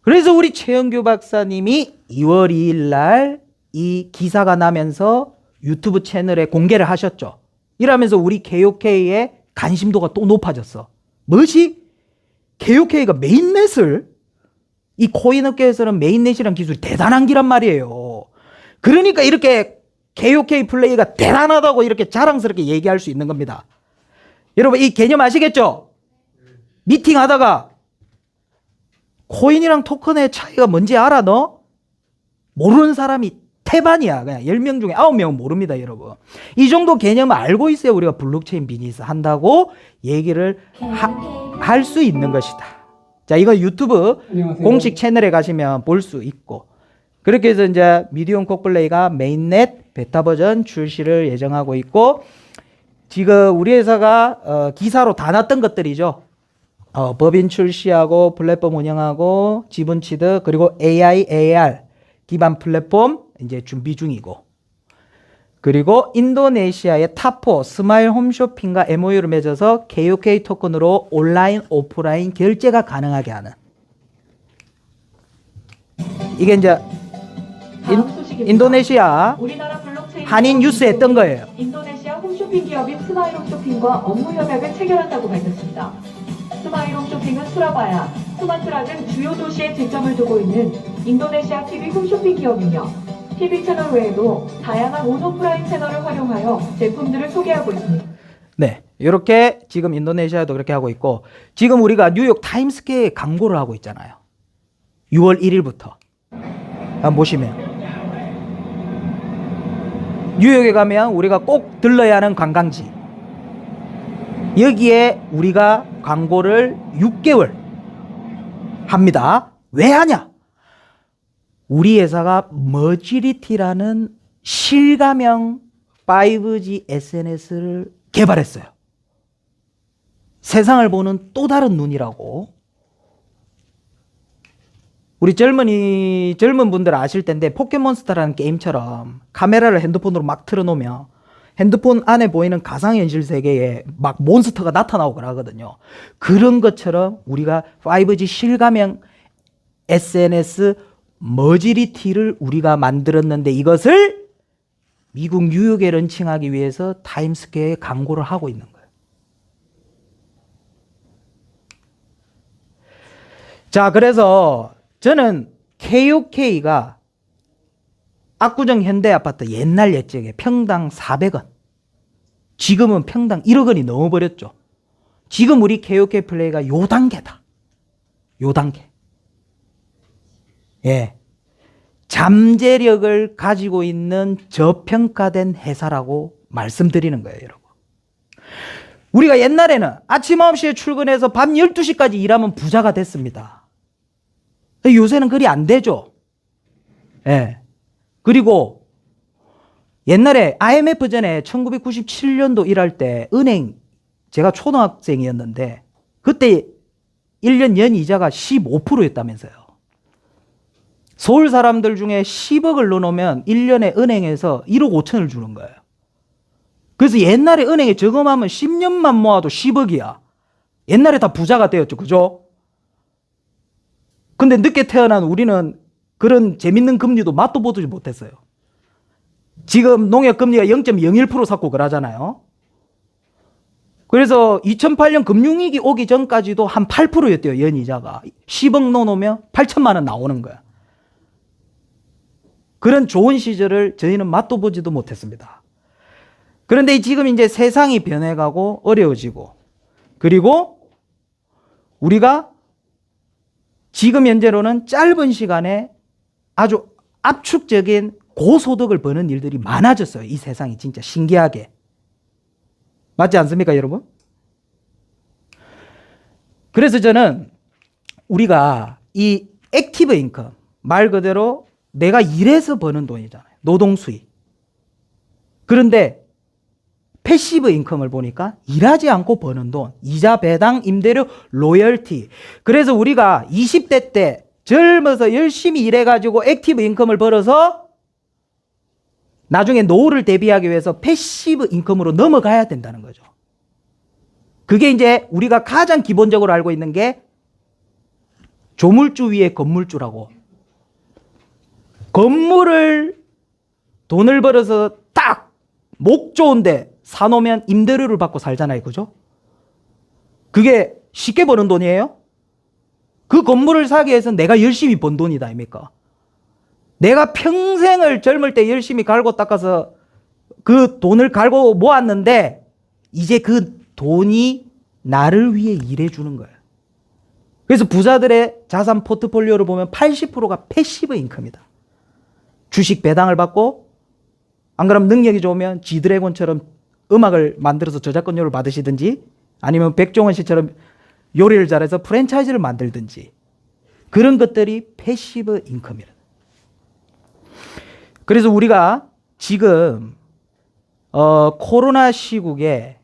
그래서 우리 최영규 박사님이 2월 2일 날 이 기사가 나면서 유튜브 채널에 공개를 하셨죠. 이러면서 우리 KOK의 관심도가 또 높아졌어. 뭐지? KOK가 메인넷을, 이 코인업계에서는 메인넷이란 기술이 대단한 기란 말이에요. 그러니까 이렇게 KOK 플레이가 대단하다고 이렇게 자랑스럽게 얘기할 수 있는 겁니다. 여러분 이 개념 아시겠죠? 미팅하다가 코인이랑 토큰의 차이가 뭔지 알아 너? 모르는 사람이 태반이야. 그냥 10명 중에 9명은 모릅니다, 여러분. 이 정도 개념을 알고 있어야 우리가 블록체인 비즈니스 한다고 얘기를 할 수 있는 것이다. 자, 이거 유튜브 안녕하세요. 공식 채널에 가시면 볼 수 있고. 그렇게 해서 이제 미디움 콕플레이가 메인넷 베타 버전 출시를 예정하고 있고, 지금 우리 회사가 기사로 다 났던 것들이죠. 법인 출시하고 플랫폼 운영하고 지분 취득 그리고 AI, AR 기반 플랫폼 이제 준비 중이고, 그리고 인도네시아의 타포 스마일 홈쇼핑과 MOU를 맺어서 KOK 토큰으로 온라인 오프라인 결제가 가능하게 하는, 이게 이제 인도네시아 한인 뉴스에 했던 거예요. 인도네시아 홈쇼핑 기업인 스마일 홈쇼핑과 업무 협약을 체결한다고 밝혔습니다. 스마일 홈쇼핑은 수라바야, 수마트라 등 주요 도시에 지점을 두고 있는 인도네시아 TV 홈쇼핑 기업이며 TV 채널 외에도 다양한 온오프라인 채널을 활용하여 제품들을 소개하고 있습니다. 네, 이렇게 지금 인도네시아도 그렇게 하고 있고, 지금 우리가 뉴욕 타임스퀘어에 광고를 하고 있잖아요. 6월 1일부터 한번 보시면 뉴욕에 가면 우리가 꼭 들러야 하는 관광지, 여기에 우리가 광고를 6개월 합니다. 왜 하냐? 우리 회사가 머지리티라는 실감형 5G SNS를 개발했어요. 세상을 보는 또 다른 눈이라고. 우리 젊은 분들 아실 텐데 포켓몬스터라는 게임처럼 카메라를 핸드폰으로 막 틀어놓으면 핸드폰 안에 보이는 가상현실 세계에 막 몬스터가 나타나고 그러거든요. 그런 것처럼 우리가 5G 실감형 SNS 머지리티를 우리가 만들었는데, 이것을 미국 뉴욕에 런칭하기 위해서 타임스퀘어에 광고를 하고 있는 거예요. 자, 그래서 저는 KOK가 압구정 현대아파트 옛날 옛적에 평당 400원, 지금은 평당 1억 원이 넘어버렸죠. 지금 우리 KOK 플레이가 요 단계다. 요 단계. 예. 잠재력을 가지고 있는 저평가된 회사라고 말씀드리는 거예요, 여러분. 우리가 옛날에는 아침 9시에 출근해서 밤 12시까지 일하면 부자가 됐습니다. 요새는 그리 안 되죠. 예. 그리고 옛날에 IMF 전에 1997년도 일할 때 은행, 제가 초등학생이었는데 그때 1년 연이자가 15%였다면서요. 서울 사람들 중에 10억을 넣어놓으면 1년에 은행에서 1억 5천을 주는 거예요. 그래서 옛날에 은행에 저금하면 10년만 모아도 10억이야. 옛날에 다 부자가 되었죠. 그죠? 근데 늦게 태어난 우리는 그런 재밌는 금리도 맛도 보지 못했어요. 지금 농협금리가 0.01% 샀고 그러잖아요. 그래서 2008년 금융위기 오기 전까지도 한 8%였대요. 연이자가. 10억 넣어놓으면 8천만 원 나오는 거야. 그런 좋은 시절을 저희는 맛도 보지도 못했습니다. 그런데 지금 이제 세상이 변해가고 어려워지고, 그리고 우리가 지금 현재로는 짧은 시간에 아주 압축적인 고소득을 버는 일들이 많아졌어요. 이 세상이 진짜 신기하게. 맞지 않습니까, 여러분? 그래서 저는 우리가 이 액티브 인컴, 말 그대로 내가 일해서 버는 돈이잖아요. 노동 수익. 그런데 패시브 인컴을 보니까 일하지 않고 버는 돈, 이자 배당, 임대료, 로열티. 그래서 우리가 20대 때 젊어서 열심히 일해가지고 액티브 인컴을 벌어서 나중에 노후를 대비하기 위해서 패시브 인컴으로 넘어가야 된다는 거죠. 그게 이제 우리가 가장 기본적으로 알고 있는 게 조물주 위에 건물주라고. 건물을 돈을 벌어서 딱 목 좋은데 사놓으면 임대료를 받고 살잖아요. 그죠? 그게 쉽게 버는 돈이에요? 그 건물을 사기 위해서 내가 열심히 번 돈이다 아닙니까? 내가 평생을 젊을 때 열심히 갈고 닦아서 그 돈을 갈고 모았는데 이제 그 돈이 나를 위해 일해주는 거예요. 그래서 부자들의 자산 포트폴리오를 보면 80%가 패시브 인컴이다. 주식 배당을 받고 안 그러면 능력이 좋으면 G드래곤처럼 음악을 만들어서 저작권료를 받으시든지 아니면 백종원 씨처럼 요리를 잘해서 프랜차이즈를 만들든지 그런 것들이 패시브 인컴이다. 그래서 우리가 지금 코로나 시국에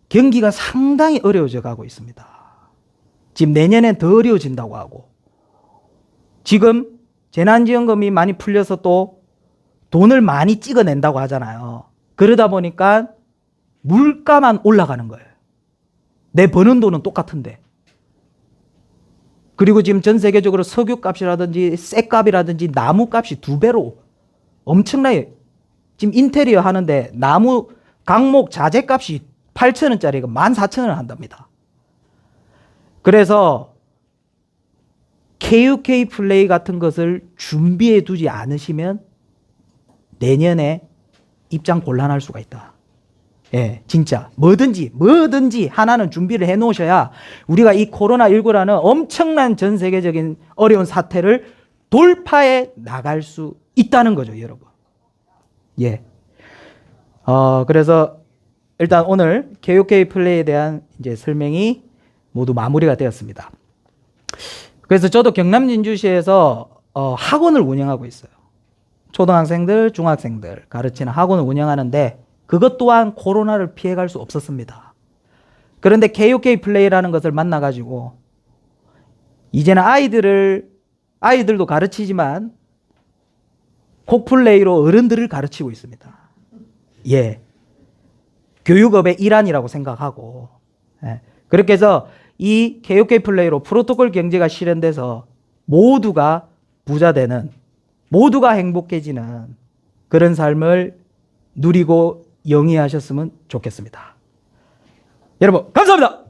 경기가 상당히 어려워져 가고 있습니다. 지금 내년엔 더 어려워진다고 하고 지금 재난지원금이 많이 풀려서 또 돈을 많이 찍어낸다고 하잖아요. 그러다 보니까 물가만 올라가는 거예요. 내 버는 돈은 똑같은데. 그리고 지금 전 세계적으로 석유값이라든지 쇠값이라든지 나무값이 2배로 엄청나게 지금 인테리어 하는데 나무 강목 자재값이 8,000원짜리가 14,000원 한답니다. 그래서 KUK 플레이 같은 것을 준비해 두지 않으시면 내년에 입장 곤란할 수가 있다. 예, 진짜 뭐든지 하나는 준비를 해 놓으셔야 우리가 이 코로나19라는 엄청난 전 세계적인 어려운 사태를 돌파해 나갈 수 있다는 거죠, 여러분. 예. 그래서 일단 오늘 KUK 플레이에 대한 이제 설명이 모두 마무리가 되었습니다. 그래서 저도 경남 진주시에서 학원을 운영하고 있어요. 초등학생들, 중학생들 가르치는 학원을 운영하는데 그것 또한 코로나를 피해갈 수 없었습니다. 그런데 KUK 플레이라는 것을 만나가지고 이제는 아이들도 가르치지만 코플레이로 어른들을 가르치고 있습니다. 예. 교육업의 일환이라고 생각하고 예. 그렇게 해서 이 KUK 플레이로 프로토콜 경제가 실현돼서 모두가 부자 되는 모두가 행복해지는 그런 삶을 누리고 영위하셨으면 좋겠습니다. 여러분 감사합니다.